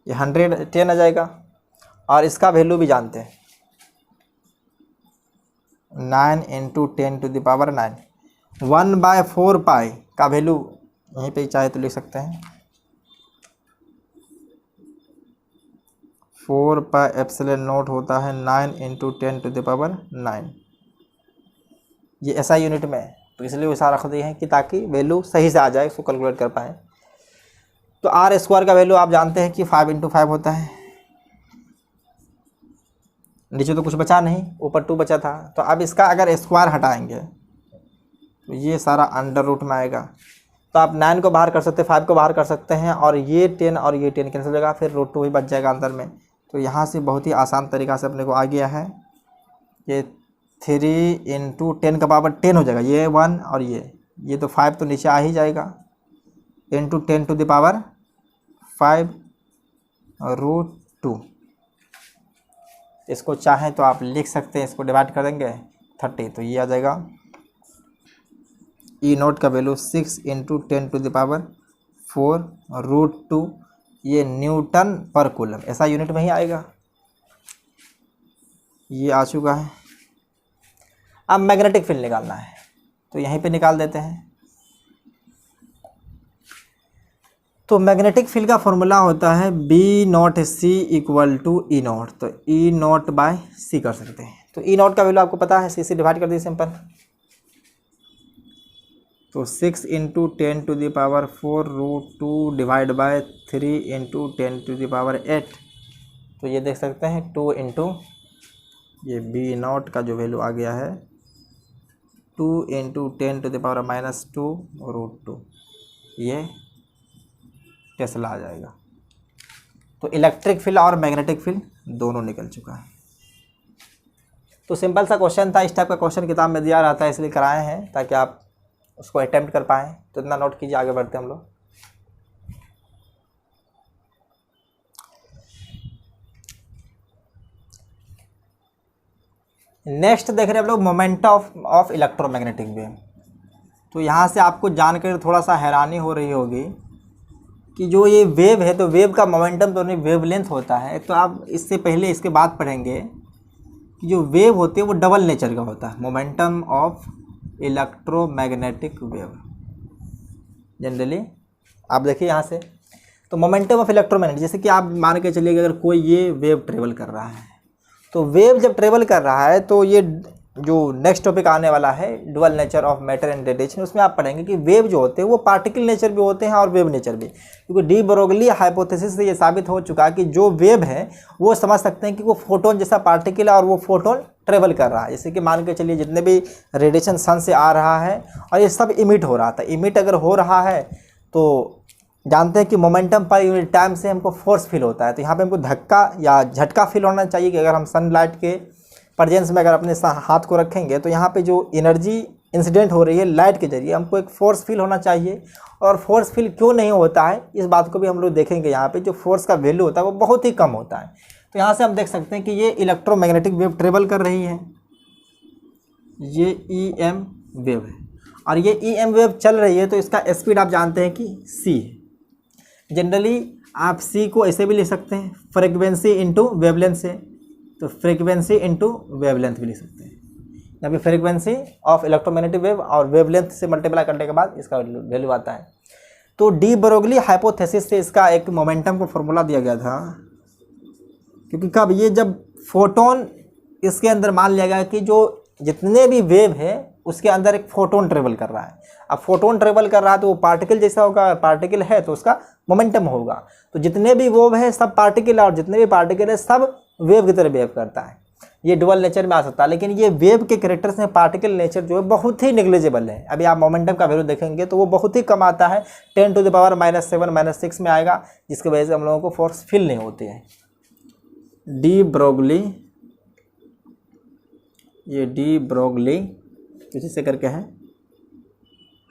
S1: ये 110 आ जाएगा, और इसका वैल्यू भी जानते हैं 9 × 10⁹ 1/4π का वैल्यू यहीं पे चाहे तो लिख सकते हैं, 4π ε0 होता है 9 × 10⁹। ये ऐसा यूनिट में है, तो इसलिए वैसा रख दिए हैं कि ताकि वैल्यू सही से आ जाए, इसको कैलकुलेट कर पाएँ। तो r² का वैल्यू आप जानते हैं कि 5 × 5 होता है। नीचे तो कुछ बचा नहीं, ऊपर 2 बचा था। तो अब इसका अगर स्क्वायर हटाएंगे तो ये सारा अंडर रूट में आएगा। तो आप 9 को बाहर कर सकते हैं, 5 को बाहर कर सकते हैं, और ये 10 और ये 10 कैंसिल हो जाएगा, फिर √2 ही बच जाएगा अंदर में। तो यहाँ से बहुत ही आसान तरीक़ा से अपने को आ गया है, ये 3 × 10⁻10 हो जाएगा, ये 1 और ये तो 5 तो नीचे आ ही जाएगा, × 10⁵ √2। इसको चाहें तो आप लिख सकते हैं, इसको डिवाइड कर देंगे 30, तो ये आ जाएगा E0 का वैल्यू 6 × 10⁴ √2, ये Nm², ऐसा यूनिट में ही आएगा। ये आ चुका है। अब मैग्नेटिक फील्ड निकालना है, तो यहीं पे निकाल देते हैं। तो मैग्नेटिक फील्ड का फॉर्मूला होता है B naught C equal to E naught. तो ई नॉट बाय सी कर सकते हैं। तो ई नॉट का वैल्यू आपको पता है, सी से डिवाइड कर दीजिए सिंपल। तो 6 इंटू 10⁴√2 डिवाइड बाय 3 इंटू 10⁻8। तो ये देख सकते हैं 2 इंटू ये बी नॉट का जो वैल्यू आ गया है 2 इंटू 10⁻⁻2√2, ये टेस्ला आ जाएगा। तो इलेक्ट्रिक फील्ड और मैग्नेटिक फील्ड दोनों निकल चुका है। तो सिंपल सा क्वेश्चन था, इस टाइप का क्वेश्चन किताब में दिया रहता है, इसलिए कराए हैं ताकि आप उसको अटेम्प्ट कर पाएँ। तो इतना नोट कीजिए, आगे बढ़ते हैं हम लोग। नेक्स्ट देख रहे हैं हम लोग मोमेंटम ऑफ इलेक्ट्रोमैग्नेटिक वेव। तो यहाँ से आपको जानकर थोड़ा सा हैरानी हो रही होगी कि जो ये वेव है, तो वेव का मोमेंटम तो नहीं वेवलेंथ होता है। तो आप इससे पहले इसके बाद पढ़ेंगे कि जो वेव होती है वो डबल नेचर का होता है। Momentum of electromagnetic wave generally आप देखिए यहाँ से, तो मोमेंटम ऑफ इलेक्ट्रोमैग्नेटिक, जैसे कि आप मान के चलिए अगर कोई ये वेव ट्रेवल कर रहा है, तो वेव जब ट्रेवल कर रहा है तो ये जो नेक्स्ट टॉपिक आने वाला है dual nature of matter and radiation, उसमें आप पढ़ेंगे कि वेव जो होते हैं वो पार्टिकल नेचर भी होते हैं और वेव नेचर भी। क्योंकि डी ब्रोगली हाइपोथेसिस से ये साबित हो चुका है कि जो वेव है वो समझ सकते हैं कि वो फोटोन जैसा पार्टिकल है और वो फोटोन ट्रेवल कर रहा है। जैसे कि मान के चलिए जितने भी रेडिएशन सन से आ रहा है और ये सब इमिट हो रहा था, इमिट अगर हो रहा है तो जानते हैं कि मोमेंटम पर यूनिट टाइम से हमको फोर्स फील होता है। तो यहाँ पे हमको धक्का या झटका फील होना चाहिए कि अगर हम सनलाइट के प्रेजेंस में अगर अपने हाथ को रखेंगे तो यहाँ पे जो एनर्जी इंसिडेंट हो रही है लाइट के जरिए, हमको एक फोर्स फील होना चाहिए। और फोर्स फील क्यों नहीं होता है इस बात को भी हम लोग देखेंगे। यहाँ पे जो फोर्स का वैल्यू होता है वो बहुत ही कम होता है। तो यहाँ से हम देख सकते हैं कि ये इलेक्ट्रोमैग्नेटिक वेव ट्रेवल कर रही है, ये EM वेव है और ये EM वेव चल रही है। तो इसका स्पीड आप जानते हैं कि c है। जनरली आप c को ऐसे भी लिख सकते हैं, फ्रीक्वेंसी इंटू वेवलेंथ से। तो फ्रीक्वेंसी इंटू वेवलेंथ भी लिख सकते हैं। यहाँ पे फ्रीक्वेंसी ऑफ इलेक्ट्रोमैग्नेटिक वेव और वेवलेंथ से मल्टीप्लाई करने के बाद इसका वैल्यू आता है। तो डी ब्रोगली हाइपोथेसिस से इसका एक मोमेंटम को फॉर्मूला दिया गया था। क्योंकि कब ये जब फोटोन इसके अंदर मान लिया गया कि जो जितने भी वेव है उसके अंदर एक फोटोन ट्रेवल कर रहा है। अब फोटोन ट्रेवल कर रहा है तो वो पार्टिकल जैसा होगा, पार्टिकल है तो उसका मोमेंटम होगा। तो जितने भी वेव है सब पार्टिकल और जितने भी पार्टिकल है सब वेव की तरह बिहेव करता है। ये डुअल नेचर में आ सकता है, लेकिन ये वेव के कैरेक्टर्स में पार्टिकल नेचर जो है बहुत ही नेग्लिजिबल है। अभी आप मोमेंटम का वैल्यू देखेंगे तो वो बहुत ही कम आता है, 10⁻⁻7 -6 में आएगा, जिसकी वजह से हम लोगों को फोर्स फील नहीं होती है। डी ब्रोगली, ये डी ब्रोगली किसी से करके है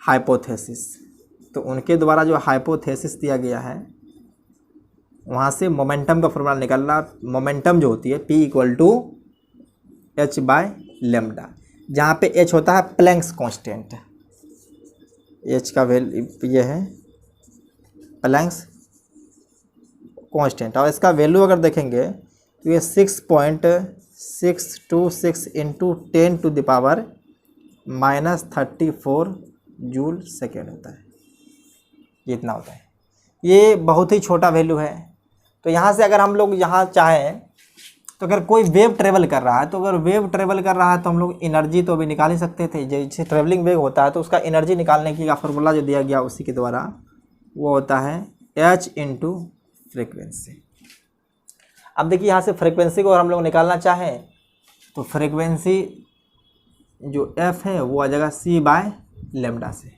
S1: हाइपोथेसिस। तो उनके द्वारा जो हाइपोथेसिस दिया गया है वहाँ से मोमेंटम का फॉर्मूला निकालना। मोमेंटम जो होती है P = h/λ, जहाँ पे h होता है प्लैंक्स कांस्टेंट। h का वैल्यू ये है प्लैंक्स कांस्टेंट और इसका वैल्यू अगर देखेंगे तो ये 6.626 इंटू 10⁻⁻34 जूल सेकेंड होता है। ये इतना होता है, ये बहुत ही छोटा वैल्यू है। तो यहाँ से अगर हम लोग यहाँ चाहें तो अगर कोई वेव ट्रेवल कर रहा है, तो अगर वेव ट्रेवल कर रहा है तो हम लोग एनर्जी तो अभी निकाल ही सकते थे। जैसे ट्रेवलिंग वेव होता है तो उसका एनर्जी निकालने की का फॉर्मूला जो दिया गया उसी के द्वारा वो होता है h इंटू फ्रिक्वेंसी। अब देखिए यहाँ से फ्रिक्वेंसी को अगर हम लोग निकालना चाहें तो फ्रिक्वेंसी जो f है वो आ जाएगा c/λ से।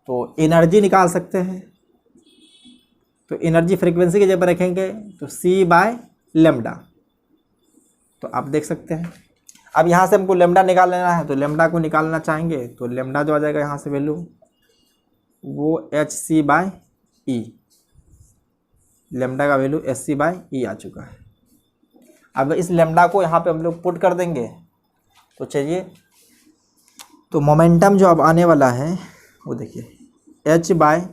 S1: तो एनर्जी निकाल सकते हैं, तो एनर्जी फ्रीक्वेंसी की जगह पर रखेंगे तो c/λ। तो आप देख सकते हैं। अब यहाँ से हमको लेमडा निकाल लेना है, तो लेमडा को निकालना चाहेंगे तो लेमडा जो आ जाएगा यहाँ से वैल्यू वो hc/e, लेमडा का वैल्यू hc/e आ चुका है। अब इस लेमडा को यहाँ पे हम लोग पुट कर देंगे तो चलिए, तो मोमेंटम जो अब आने वाला है वो देखिए h/sc/e,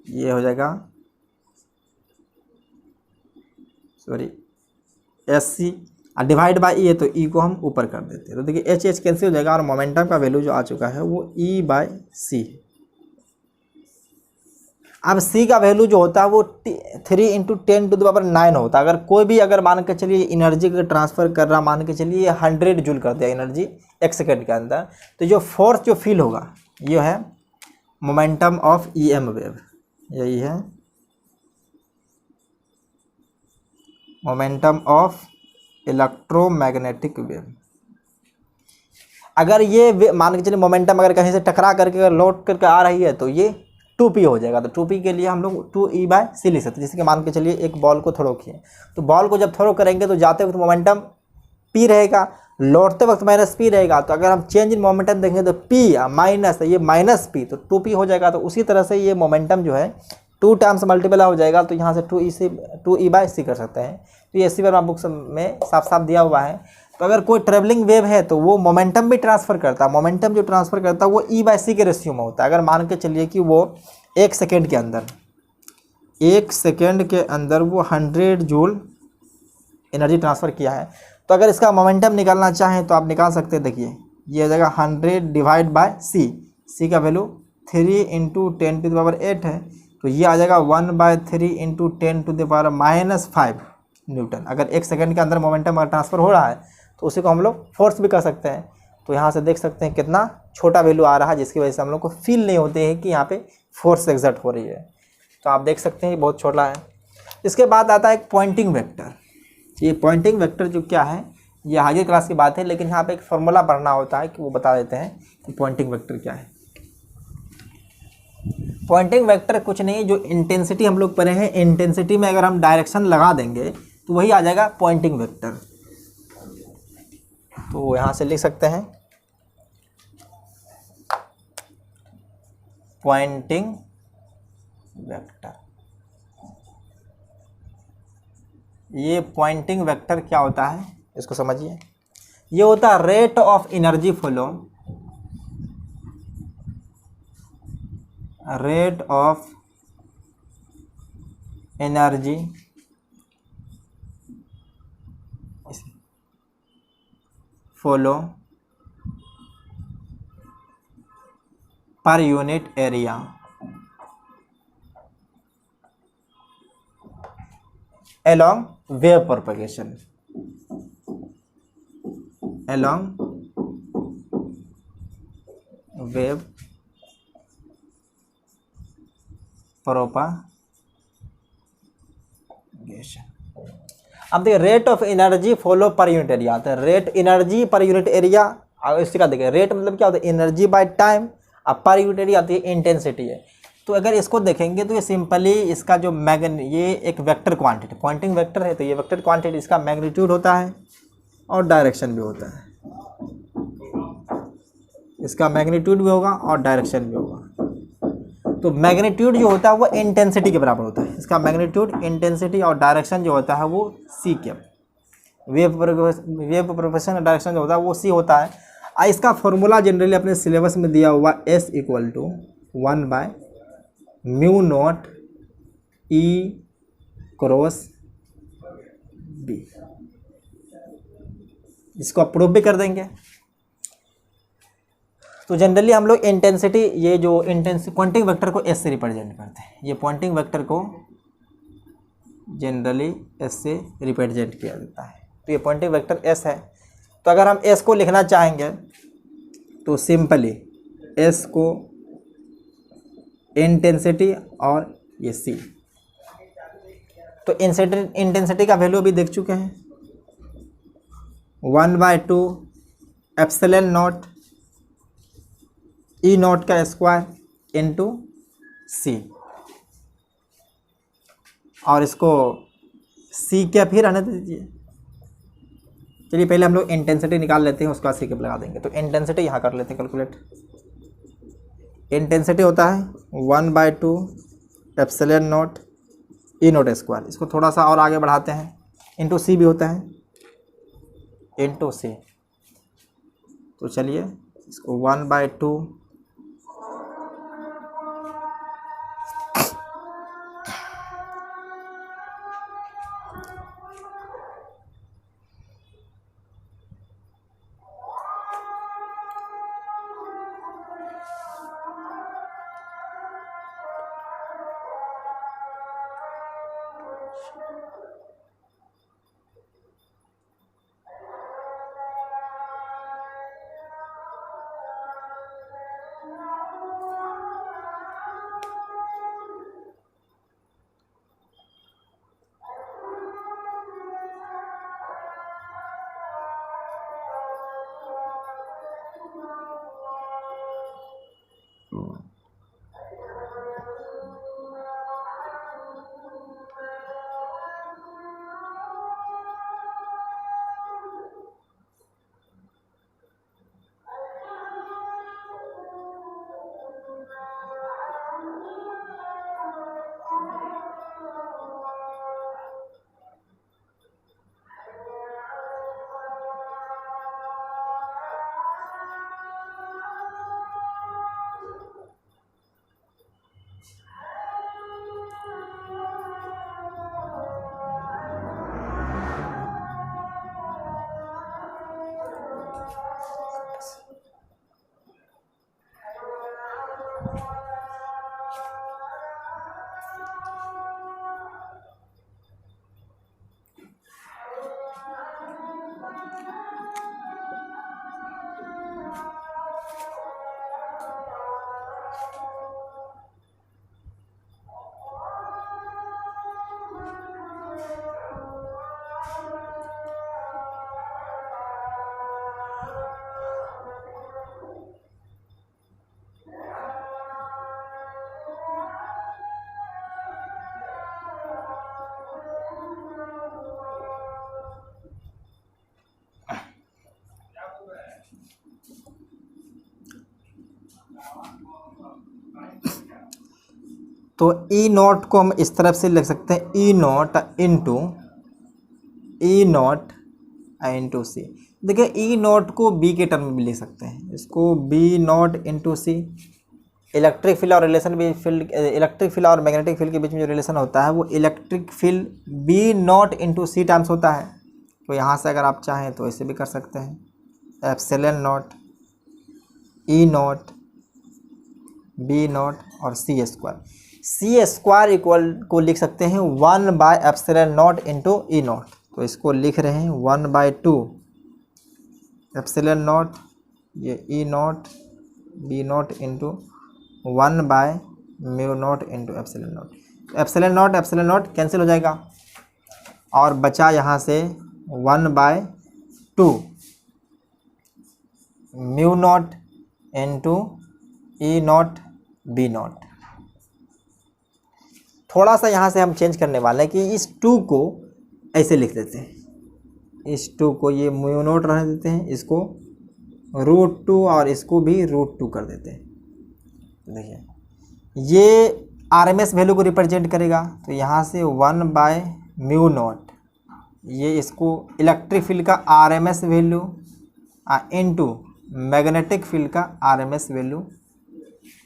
S1: ये हो जाएगा sorry s c divide by e है तो ई को हम ऊपर कर देते हैं। तो देखिए एच एच कैंसिल हो जाएगा और मोमेंटम का वैल्यू जो आ चुका है वो ई बाई सी है। अब सी का वैल्यू जो होता है वो 3 × 10⁹ होता है। अगर कोई भी अगर मान के चलिए एनर्जी का ट्रांसफ़र कर रहा, मान के चलिए 100 जूल कर दिया एनर्जी 1 सेकेंड के अंदर, तो जो फोर्स जो फील होगा ये है momentum of E M wave, यही है मोमेंटम ऑफ इलेक्ट्रोमैग्नेटिक वेव। अगर ये मान के चलिए मोमेंटम अगर कहीं से टकरा करके अगर लौट करके आ रही है तो ये 2p हो जाएगा। तो 2p के लिए हम लोग 2e/c लिख सकते हैं। जैसे कि मान के चलिए एक बॉल को थ्रो किए, तो बॉल को जब थ्रो करेंगे तो जाते वक्त मोमेंटम p रहेगा, लौटते वक्त -p रहेगा। तो अगर हम चेंज इन मोमेंटम देखेंगे तो p माइनस, ये -p तो 2p हो जाएगा। तो उसी तरह से ये मोमेंटम जो है 2 टाइम्स मल्टीपल हो जाएगा। तो यहाँ से 2e/c कर सकते हैं। तो ये इसी बार बुक्स में साफ साफ दिया हुआ है। तो अगर कोई ट्रेवलिंग वेव है तो वो मोमेंटम भी ट्रांसफ़र करता है। मोमेंटम जो ट्रांसफ़र करता है वो e/c के रेशियो में होता है। अगर मान के चलिए कि वो 1 सेकेंड के अंदर वो 100 जूल एनर्जी ट्रांसफ़र किया है, तो अगर इसका मोमेंटम निकालना चाहें तो आप निकाल सकते हैं। देखिए ये आ जाएगा 100 डिवाइड बाय सी, सी का वैल्यू 3 × 10⁸ है। तो ये आ जाएगा 1/3 × 10⁻⁻5 न्यूटन। अगर 1 सेकेंड के अंदर मोमेंटम अगर ट्रांसफ़र हो रहा है तो उसी को हम लोग फोर्स भी कर सकते हैं। तो यहाँ से देख सकते हैं कितना छोटा वैल्यू आ रहा है, जिसकी वजह से हम लोग को फील नहीं होते हैं कि यहाँ पे फोर्स एग्जर्ट हो रही है। तो आप देख सकते हैं बहुत छोटा है। इसके बाद आता है एक पॉइंटिंग वेक्टर। ये पॉइंटिंग वेक्टर जो क्या है ये हायर क्लास की बात है, लेकिन यहाँ पे एक फॉर्मूला पढ़ना होता है कि वो बता देते हैं कि पॉइंटिंग वेक्टर क्या है। पॉइंटिंग वेक्टर कुछ नहीं, जो इंटेंसिटी हम लोग पढ़े हैं, इंटेंसिटी में अगर हम डायरेक्शन लगा देंगे तो वही आ जाएगा पॉइंटिंग वेक्टर। तो यहाँ से लिख सकते हैं पॉइंटिंग वेक्टर। ये पॉइंटिंग वेक्टर क्या होता है इसको समझिए। ये होता है rate of energy flow, rate of energy flow पर unit area along wave propagation, along wave propagation। अब देखिए रेट ऑफ एनर्जी फॉलो पर यूनिट एरिया आता है। Rate energy per unit area, इससे क्या देखिए रेट मतलब क्या होता है एनर्जी बाय टाइम, अब पर यूनिट एरिया आती है इंटेंसिटी है। तो अगर इसको देखेंगे तो ये सिंपली इसका जो ये एक वेक्टर क्वांटिटी, पॉइंटिंग वेक्टर है तो ये वेक्टर क्वांटिटी, इसका मैग्नीट्यूड होता है और डायरेक्शन भी होता है। इसका मैग्नीट्यूड भी होगा और डायरेक्शन भी होगा। तो मैग्नीट्यूड जो होता है वो इंटेंसिटी के बराबर होता है। इसका मैग्नीट्यूड, इंटेंसिटी और डायरेक्शन जो होता है वो सी के, वेव प्रोपोगेशन डायरेक्शन जो होता है वो सी होता है। इसका फॉर्मूला जनरली अपने सिलेबस में दिया हुआ S = 1/μ0 E/B। इसको आप प्रूव भी कर देंगे। तो जनरली हम लोग इंटेंसिटी, ये जो पॉइंटिंग वेक्टर को S से रिप्रेजेंट करते हैं। ये पॉइंटिंग वेक्टर को जनरली S से रिप्रेजेंट किया जाता है। तो ये पॉइंटिंग वेक्टर S है। तो अगर हम S को लिखना चाहेंगे तो सिंपली S को इंटेंसिटी और ये C, तो इंटेंसिटी का वैल्यू अभी देख चुके हैं 1/2 ε0 E0 का स्क्वायर इंटू C, और इसको C क्या फिर आने दीजिए। चलिए पहले हम लोग इंटेंसिटी निकाल लेते हैं, उसके बाद C के लगा देंगे। तो इंटेंसिटी यहाँ कर लेते हैं कैलकुलेट। इंटेंसिटी होता है 1/2 ε0 E0 स्क्वायर, इसको थोड़ा सा और आगे बढ़ाते हैं, इंटू C भी होता है इंटू C। तो चलिए इसको 1/2 E0 तो ई नॉट को हम इस तरफ से लिख सकते हैं ई नॉट इंटू सी। देखिए ई नॉट को बी के टर्म में भी लिख सकते हैं, इसको B naught into C. Electric field और इलेक्ट्रिक फील्ड और मैग्नेटिक फील्ड के बीच में जो रिलेशन होता है वो electric field B naught into C times होता है। तो यहाँ से अगर आप चाहें तो ऐसे भी कर सकते हैं, एप्सिलॉन नॉट ई नॉट बी नॉट और सी स्क्वायर इक्वल को लिख सकते हैं 1/एप्सिलॉन नॉट इंटू ई नॉट। तो इसको लिख रहे हैं 1/2 एप्सिलॉन नॉट ये e naught B naught into 1/μ0 into epsilon naught. Epsilon naught cancel हो जाएगा और बचा यहाँ से 1/2 μ0 into e naught B naught. थोड़ा सा यहाँ से हम चेंज करने वाले हैं कि इस 2 को ऐसे लिख देते हैं, इस 2 को ये μ0 रहने देते हैं, इसको √2 और इसको भी √2 कर देते हैं। देखिए ये आरएमएस वैल्यू को रिप्रेजेंट करेगा, तो यहाँ से 1/μ0 ये इसको इलेक्ट्रिक फील्ड का RMS value into magnetic field का आरएमएस वैल्यू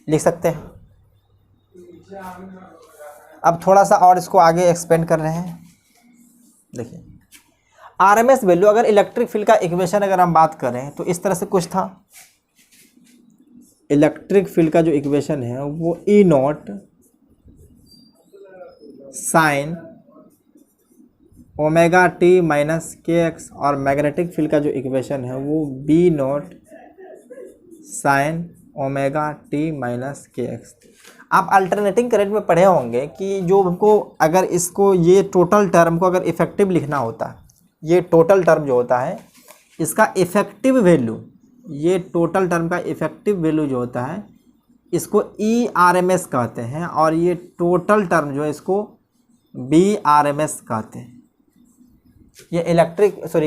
S1: लिख सकते हैं। अब थोड़ा सा और इसको आगे एक्सपेंड कर रहे हैं। देखिए आरएमएस वैल्यू, अगर इलेक्ट्रिक फील्ड का इक्वेशन अगर हम बात करें तो इस तरह से कुछ था। इलेक्ट्रिक फील्ड का जो इक्वेशन है वो e naught sine omega T minus के एक्स, और मैग्नेटिक फील्ड का जो इक्वेशन है वो b naught sine omega T minus के एक्स। आप अल्टरनेटिंग करंट में पढ़े होंगे कि जो हमको अगर इसको ये टोटल टर्म को अगर इफेक्टिव लिखना होता है, ये टोटल टर्म जो होता है इसका इफेक्टिव वैल्यू, ये टोटल टर्म का इफेक्टिव वैल्यू जो होता है इसको ई आर एम एस कहते हैं, और ये टोटल टर्म जो है इसको बी आर एम एस कहते हैं। ये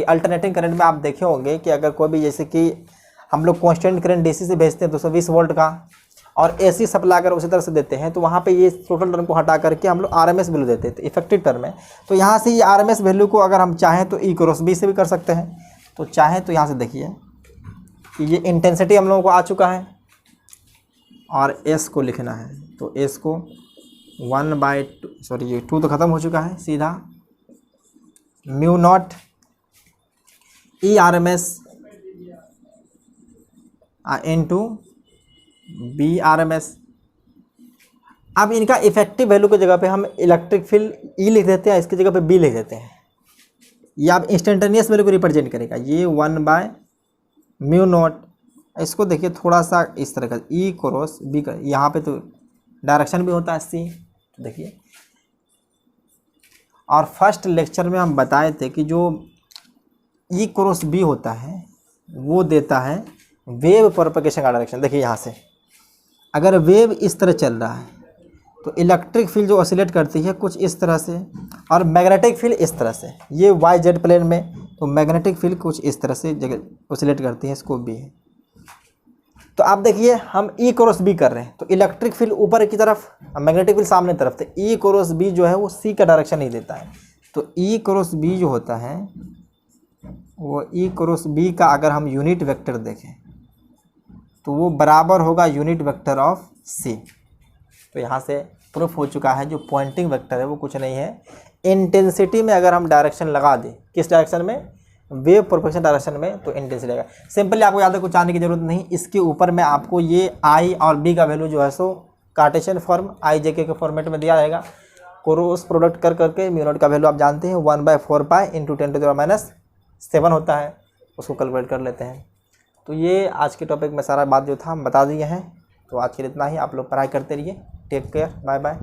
S1: अल्टरनेटिंग करंट में आप देखे होंगे कि अगर कोई भी, जैसे कि हम लोग कांस्टेंट करंट डीसी से भेजते हैं 220 वोल्ट का, और एसी सप्लाई अगर उसी तरह से देते हैं तो वहाँ पे ये टोटल टर्म को हटा करके हम लोग आरएमएस वैल्यू देते हैं, तो इफेक्टिव टर्म है। तो यहाँ से ये आरएमएस वैल्यू को अगर हम चाहें तो ई क्रॉस बी से भी कर सकते हैं। तो चाहें तो यहाँ से देखिए कि ये इंटेंसिटी हम लोगों को आ चुका है और एस को लिखना है, तो एस को 1/2 ये 2 तो ख़त्म हो चुका है, सीधा μ0 e r m s into b r m s. अब इनका इफेक्टिव वैल्यू की जगह पे हम इलेक्ट्रिक फील्ड ई लिख देते हैं, इसकी जगह पे बी लिख देते हैं। ये आप इंस्टेंटेनियस वैल्यू को रिप्रेजेंट करेगा, ये 1/μ0। इसको देखिए थोड़ा सा इस तरह का ई क्रॉस बी का, यहाँ पे तो डायरेक्शन भी होता है सी, तो देखिए। और फर्स्ट लेक्चर में हम बताए थे कि जो ई क्रॉस बी होता है वो देता है वेव प्रोपगेशन का डायरेक्शन। देखिए यहाँ से अगर वेव इस तरह चल रहा है तो इलेक्ट्रिक फील्ड जो ऑसिलेट करती है कुछ इस तरह से, और मैग्नेटिक फील्ड इस तरह से, ये वाई जेड प्लेन में, तो मैग्नेटिक फील्ड कुछ इस तरह से जगह ऑसिलेट करती है, इसको बी है। तो आप देखिए हम ई क्रॉस बी कर रहे हैं, तो इलेक्ट्रिक फील्ड ऊपर की तरफ, मैग्नेटिक फील्ड सामने तरफ, तो ई क्रॉस बी जो है वो सी का डायरेक्शन ही देता है। तो ई क्रॉस बी जो होता है वो ई क्रॉस बी का अगर हम यूनिट वेक्टर देखें तो वो बराबर होगा यूनिट वेक्टर ऑफ सी। तो यहाँ से प्रूफ हो चुका है जो पॉइंटिंग वेक्टर है वो कुछ नहीं है, इंटेंसिटी में अगर हम डायरेक्शन लगा दें, किस डायरेक्शन में, वेव प्रोपगेशन डायरेक्शन में, तो इंटेंसिटी आएगा। सिंपली आपको याद है, कुछ आने की जरूरत नहीं। इसके ऊपर में आपको ये आई और बी का वैल्यू जो है सो कार्टेशियन फॉर्म आई जे के फॉर्मेट में दिया जाएगा। क्रॉस प्रोडक्ट कर करके म्यू नॉट का वैल्यू आप जानते हैं 1/4π × 10⁻⁷ होता है, उसको कैलकुलेट कर लेते हैं। तो ये आज के टॉपिक में सारा बात जो था हम बता दिए हैं। तो आज के लिए इतना ही। आप लोग पढ़ाई करते रहिए। Take care, bye bye.